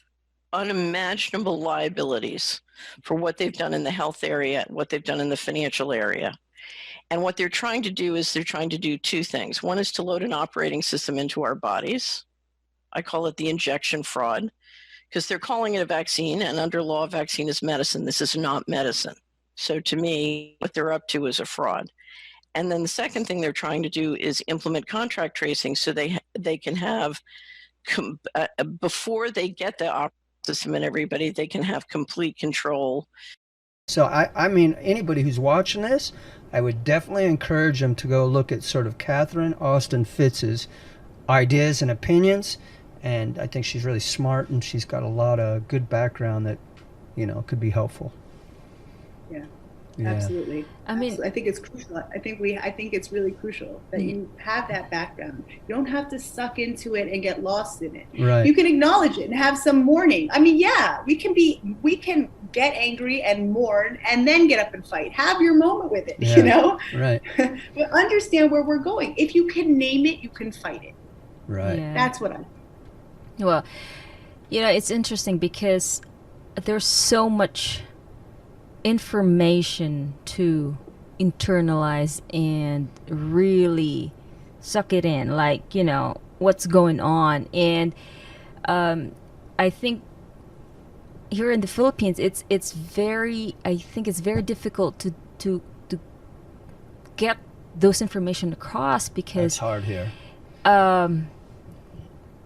unimaginable liabilities for what they've done in the health area, what they've done in the financial area. And what they're trying to do is they're trying to do two things. One is to load an operating system into our bodies. I call it the injection fraud, because they're calling it a vaccine, and under law, vaccine is medicine. This is not medicine. So to me, what they're up to is a fraud. And then the second thing they're trying to do is implement contract tracing, so they can have, before they get the operating system in everybody, they can have complete control. So I mean, anybody who's watching this, I would definitely encourage them to go look at sort of Catherine Austin Fitz's ideas and opinions. And I think she's really smart, and she's got a lot of good background that, could be helpful. Yeah. Absolutely. I mean, I think it's crucial. I think it's really crucial that you have that background. You don't have to suck into it and get lost in it. Right. You can acknowledge it and have some mourning. I mean, we can get angry and mourn and then get up and fight. Have your moment with it, Right. But understand where we're going. If you can name it, you can fight it. Right. Yeah. That's what I'm. Well, it's interesting because there's so much information to internalize and really suck it in, like what's going on. And I think here in the Philippines it's very difficult to get those information across, because it's hard here.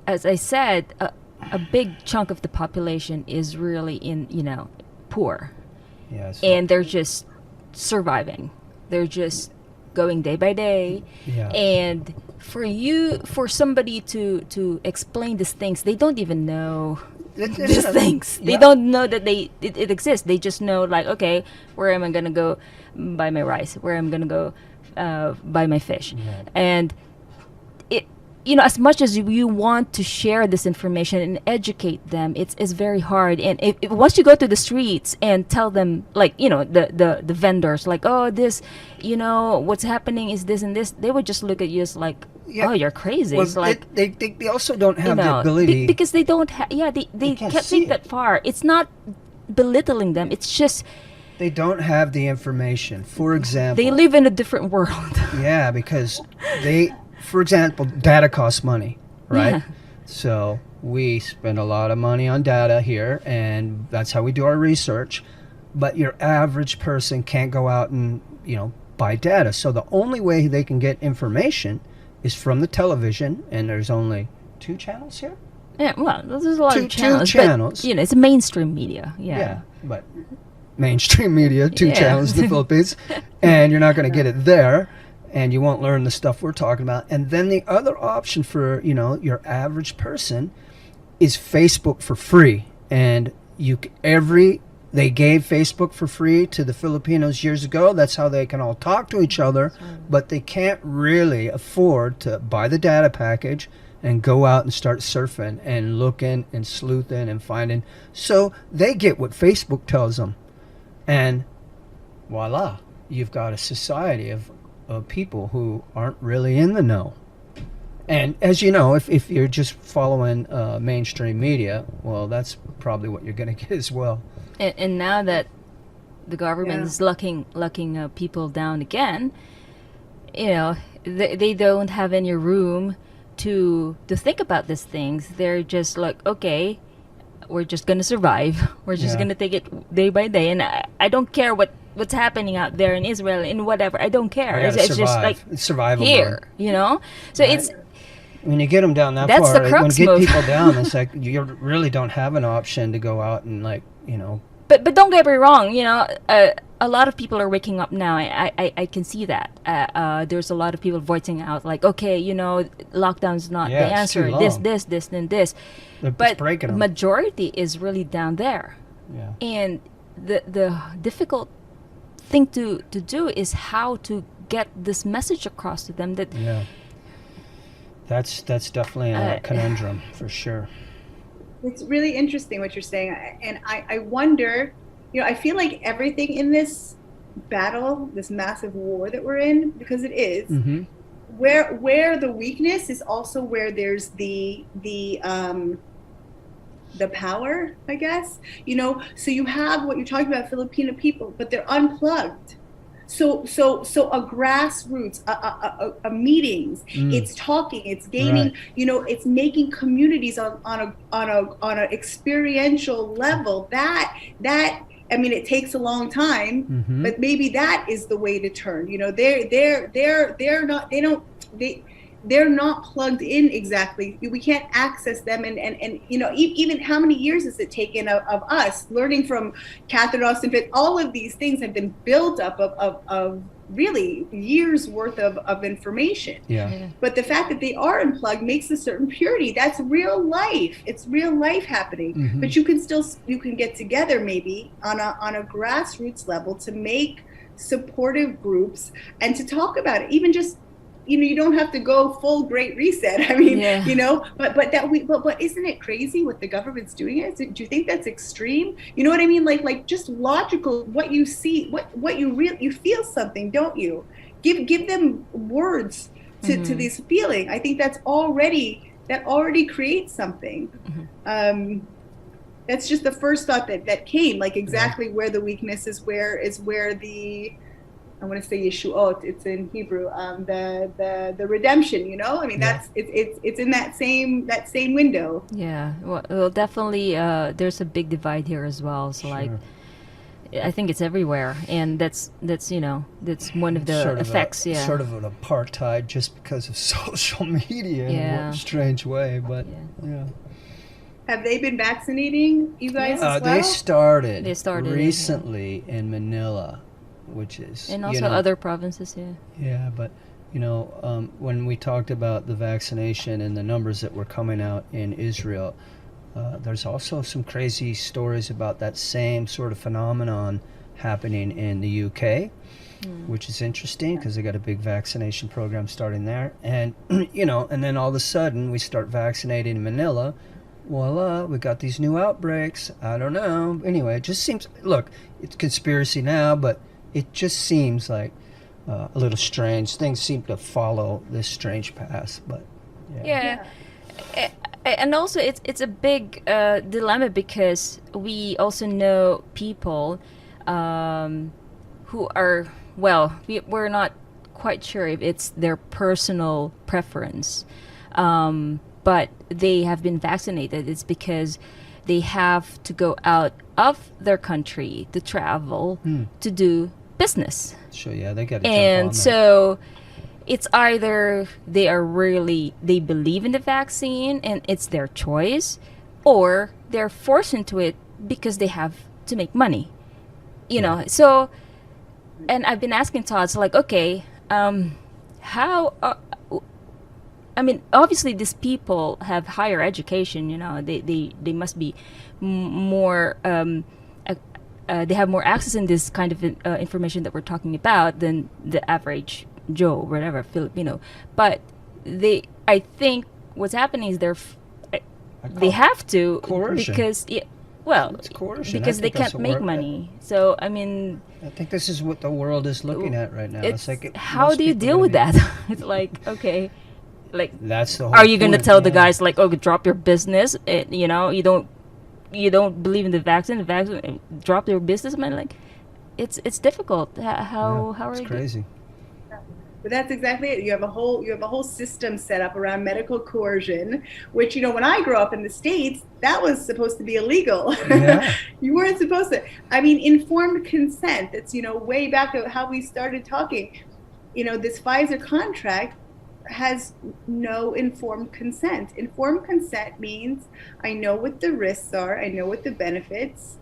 As I said, a big chunk of the population is really poor. Yes. And they're just surviving. They're just going day by day. Yeah. And for somebody to explain these things, they don't even know It's these a- things. They yeah. don't know that it exists. They just know, like, okay, where am I gonna go buy my rice? Where am I gonna go buy my fish? And it, as much as you want to share this information and educate them, it's very hard. And if once you go to the streets and tell them, like, the vendors, like, oh, this, what's happening is this and this, they would just look at you as like, Yeah. oh, you're crazy. Well, It's like, they also don't have the ability. because they don't they can't can't see think it. that far. It's not belittling them, it's just They don't have the information. For example, they live in a different world. yeah, because for example, data costs money, right? Yeah. So we spend a lot of money on data here, and that's how we do our research. But your average person can't go out and buy data. So the only way they can get information is from the television, and there's only 2 channels here. Yeah, well, there's a lot Two of channels, channels. but it's mainstream media. Yeah. But mainstream media, 2 Yeah. channels in the Philippines, and you're not going to get it there, and you won't learn the stuff we're talking about. And then the other option for your average person is Facebook for free, and they gave Facebook for free to the Filipinos years ago. That's how they can all talk to each other, but they can't really afford to buy the data package and go out and start surfing and looking and sleuthing and finding. So they get what Facebook tells them. And voila, you've got a society of people who aren't really in the know. And as you know, if you're just following mainstream media, well, that's probably what you're going to get as well. And now that the government is locking people down again, they don't have any room to think about these things. They're just like, okay, we're just gonna survive. We're just gonna take it day by day, and I don't care what's happening out there in Israel, in whatever. I don't care. I gotta It's just survive. like It's survival here, So Right. it's when you get them down that That's far, the when crux you get move. people down, it's like you really don't have an option to go out and But don't get me wrong, a lot of people are waking up now. I can see that. There's a lot of people voicing out, like, okay, lockdown's not the Yeah, it's too answer. long. This, and this. It's But breaking 'em. majority is really down there. Yeah. And the difficult thing to do is how to get this message across to them that Yeah. That's definitely a conundrum for sure. It's really interesting what you're saying. And I wonder, I feel like everything in this battle, this massive war that we're in, because it is, Mm-hmm. where the weakness is also where there's the power, I guess. So you have what you're talking about, Filipino people, but they're unplugged. So a grassroots, a meetings, it's talking, it's gaining, Right. it's making communities on a experiential level. That I mean, it takes a long time, Mm-hmm. but maybe that is the way to turn. They're not plugged in exactly. We can't access them, and even how many years has it taken of us learning from Catherine Austin Fitts? All of these things have been built up of really years worth of information. Yeah. But the fact that they are unplugged makes a certain purity. That's real life. It's real life happening. Mhm. But you can get together maybe on a grassroots level to make supportive groups and to talk about it. Even just, you don't have to go full Great Reset. I mean, but isn't it crazy what the government's doing? Do you think that's extreme? You know what I mean? Like just logical, what you see, what you feel something, don't you? Give them words to this feeling. I think that already creates something. That's just the first thought that came, like exactly where the weakness is, where the, I want to say Yeshuot, it's in Hebrew, the redemption, I mean, that's it's in that same window. Yeah, well, definitely there's a big divide here as well. So like, I think it's everywhere, and that's one of the effects. Sort of an apartheid just because of social media in a strange way, but yeah. Have they been vaccinating you guys as well? They started recently in Manila, which is and also other provinces. Yeah, but When we talked about the vaccination and the numbers that were coming out in Israel, there's also some crazy stories about that same sort of phenomenon happening in the UK, which is interesting because they got a big vaccination program starting there. And, and then all of a sudden we start vaccinating in Manila. Voila, we got these new outbreaks. I don't know. Anyway, it just seems, look, it's conspiracy now, but it just seems like a little strange. Things seem to follow this strange path, but yeah. And also it's a big dilemma because we also know people who are, we're not quite sure if it's their personal preference, but they have been vaccinated. It's because they have to go out of their country to travel to do business. Sure, yeah, they got to jump on And that. so it's either they believe in the vaccine and it's their choice, or they're forced into it because they have to make money. So, and I've been asking Todd, so like, okay, how obviously these people have higher education, they must be more they have more access in this kind of information that we're talking about than the average Joe or whatever Filipino. But I think what's happening is they have to coercion. Because It's coercion. because they can't make money. So I think this is what the world is looking at right now. It's like how do you deal with that? It's like, okay, like, that's the whole are you going to point, tell the yeah. guys like, oh, drop your business? You don't believe in the vaccine, drop your business, man. Like, it's difficult. How are it's you? crazy. But that's exactly it. You have a whole system set up around medical coercion, which, when I grew up in the States, that was supposed to be illegal. Yeah. You weren't supposed to. Informed consent. That's, way back at how we started talking. This Pfizer contract has no informed consent. Informed consent means I know what the risks are, I know what the benefits,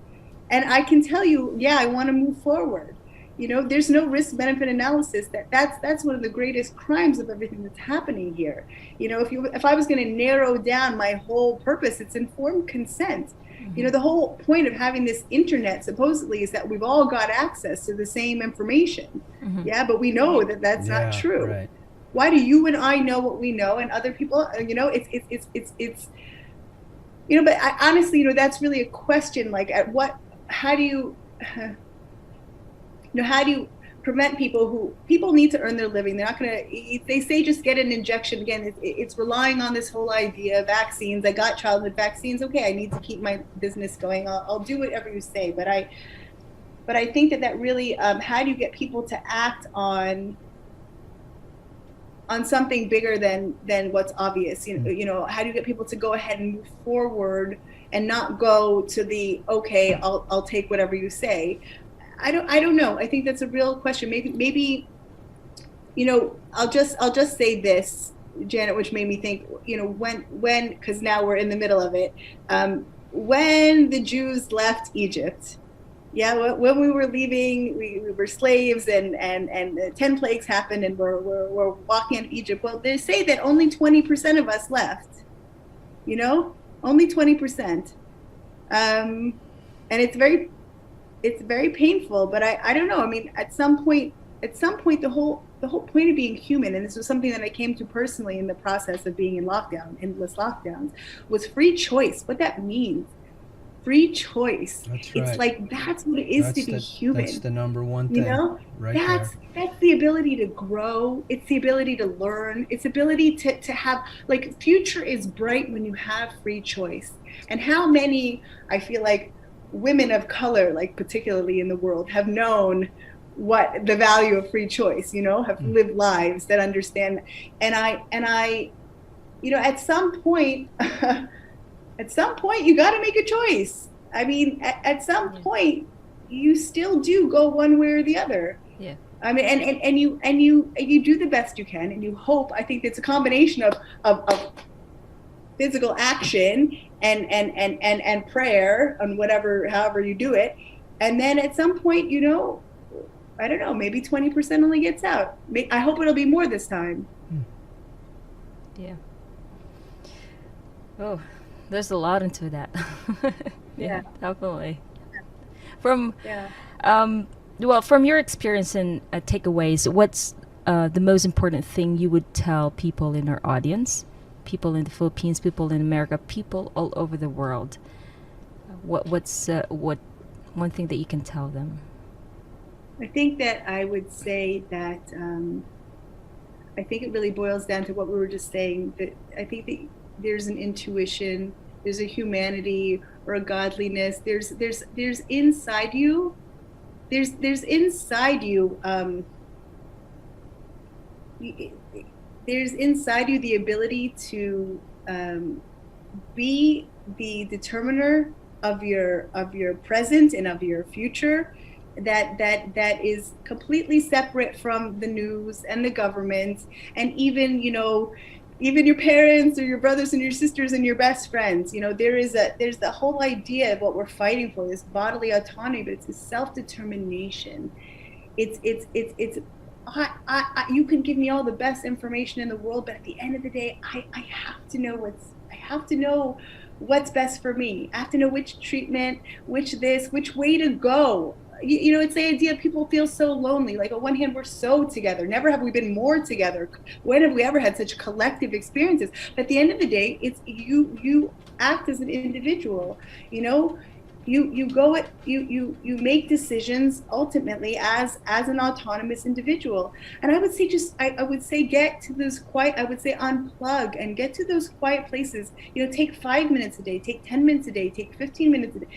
and I can tell you, I want to move forward. There's no risk-benefit analysis. That's one of the greatest crimes of everything that's happening here. If I was going to narrow down my whole purpose, it's informed consent. The whole point of having this internet supposedly is that we've all got access to the same information. Yeah, but we know that that's not true. Right. Why do you and I know what we know and other people, it's but honestly, that's really a question, like how do you prevent people need to earn their living. They're not going to, they say just get an injection. Again, it's relying on this whole idea of vaccines. I got childhood vaccines. Okay, I need to keep my business going. I'll do whatever you say. But I think that really, how do you get people to act on something bigger than what's obvious? How do you get people to go ahead and move forward and not go to the, okay, I'll take whatever you say. I don't know. I think that's a real question. Maybe I'll just say this, Janet, which made me think, when because now we're in the middle of it, when the Jews left Egypt, when we were leaving, we were slaves, and 10 plagues happened, and we're walking into Egypt. Well, they say that only 20% of us left. Only 20%, and it's very painful. But I don't know. At some point, the whole point of being human, and this was something that I came to personally in the process of being in endless lockdowns, was free choice. What that means. Free choice. That's right. It's like that's what it is to be human. That's the number one thing. That's the ability to grow. It's the ability to learn. It's ability to have, like, future is bright when you have free choice. And how many, I feel like, women of color, like particularly in the world, have known what the value of free choice, have lived lives that understand. And I at some point you got to make a choice. At some point you still do go one way or the other. Yeah. And you do the best you can, and you hope. I think it's a combination of physical action and prayer, on however you do it. And then at some point, I don't know, maybe 20% only gets out. I hope it'll be more this time. Yeah. Oh, there's a lot into that. Yeah. Definitely. From Yeah. well, from your experience and takeaways, what's the most important thing you would tell people in our audience, people in the Philippines, people in America, people all over the world? What's one thing that you can tell them? I think that I would say that I think it really boils down to what we were just saying, that I think that there's an intuition, there's a humanity or a godliness, there's inside you, there's inside you, there's inside you the ability to be the determiner of your present and of your future, that is completely separate from the news and the government, and even your parents or your brothers and your sisters and your best friends. There's the whole idea of what we're fighting for, this bodily autonomy, but it's a self-determination. It's you can give me all the best information in the world, but at the end of the day, I have to know what's best for me. I have to know which treatment, which way to go. It's the idea people feel so lonely. Like, on one hand, we're so together. Never have we been more together. When have we ever had such collective experiences? But at the end of the day, it's you act as an individual. You make decisions ultimately as an autonomous individual. And I would say get to those quiet, I would say unplug and get to those quiet places. Take 5 minutes a day, take 10 minutes a day, take 15 minutes a day,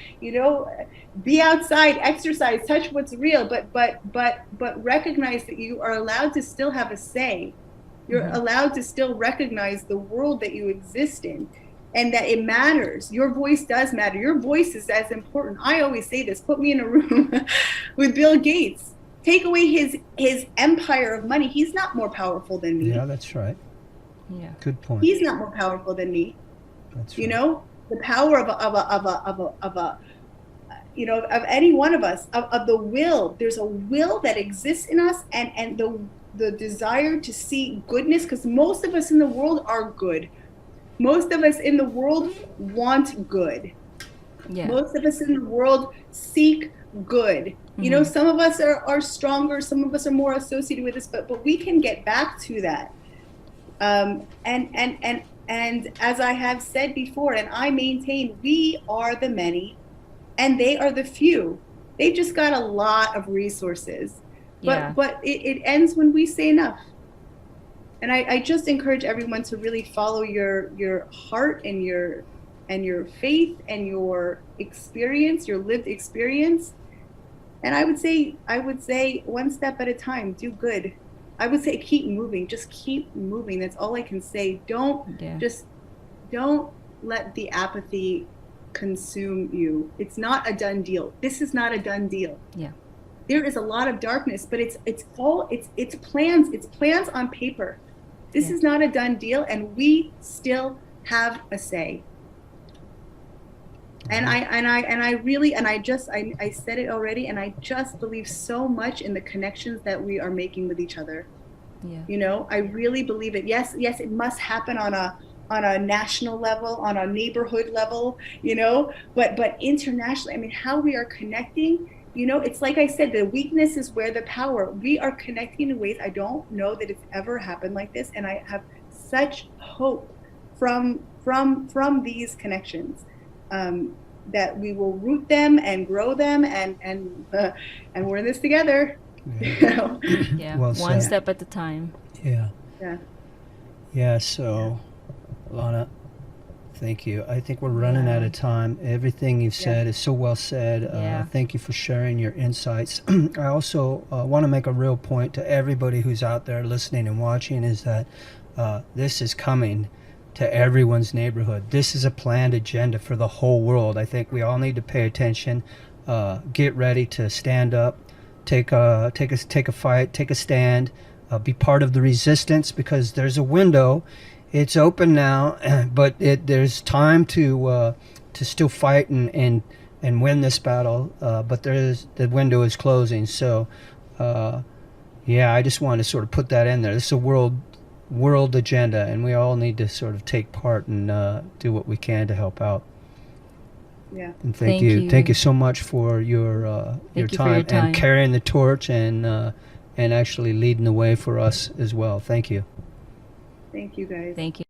be outside, exercise, touch what's real, but recognize that you are allowed to still have a say. You're allowed to still recognize the world that you exist in. And that it matters. Your voice does matter. Your voice is as important. I always say this. Put me in a room with Bill Gates. Take away his empire of money. He's not more powerful than me. Yeah, that's right. Yeah. Good point. He's not more powerful than me. That's right. The power of any one of us, of the will. There's a will that exists in us, and the desire to see goodness, because most of us in the world are good. Most of us in the world want good. Yeah. Most of us in the world seek good. Some of us are stronger, some of us are more associated with this, but we can get back to that. And as I have said before, and I maintain, we are the many and they are the few. They've just got a lot of resources. But it ends when we say enough. And I just encourage everyone to really follow your heart and your faith and your experience, your lived experience. And I would say one step at a time, do good. I would say keep moving, just keep moving. That's all I can say. Don't let the apathy consume you. It's not a done deal. This is not a done deal. Yeah. There is a lot of darkness, but it's plans on paper. This is not a done deal, and we still have a say. And I said it already, and I just believe so much in the connections that we are making with each other. Yeah. I really believe it. Yes, it must happen on a national level, on a neighborhood level, but internationally, how we are connecting. It's like I said, the weakness is where the power. We are connecting in ways I don't know that it's ever happened like this, and I have such hope from these connections, that we will root them and grow them, and we're in this together. Yeah. Yeah. Well One said. step at a time. Yeah. Yeah. Yeah. So, Ilana, thank you. I think we're running out of time. Everything you've said is so well said. Thank you for sharing your insights. I also want to make a real point to everybody who's out there listening and watching, is that this is coming to everyone's neighborhood. This is a planned agenda for the whole world. I think we all need to pay attention, get ready to stand up, take a fight, take a stand, be part of the resistance, because there's a window. It's open now, but there's time to still fight and win this battle. But the window is closing. So yeah, I just want to sort of put that in there. This is a world agenda, and we all need to sort of take part and do what we can to help out. Yeah. And thank you so much for your time and carrying the torch and actually leading the way for us as well. Thank you. Thank you, guys. Thank you.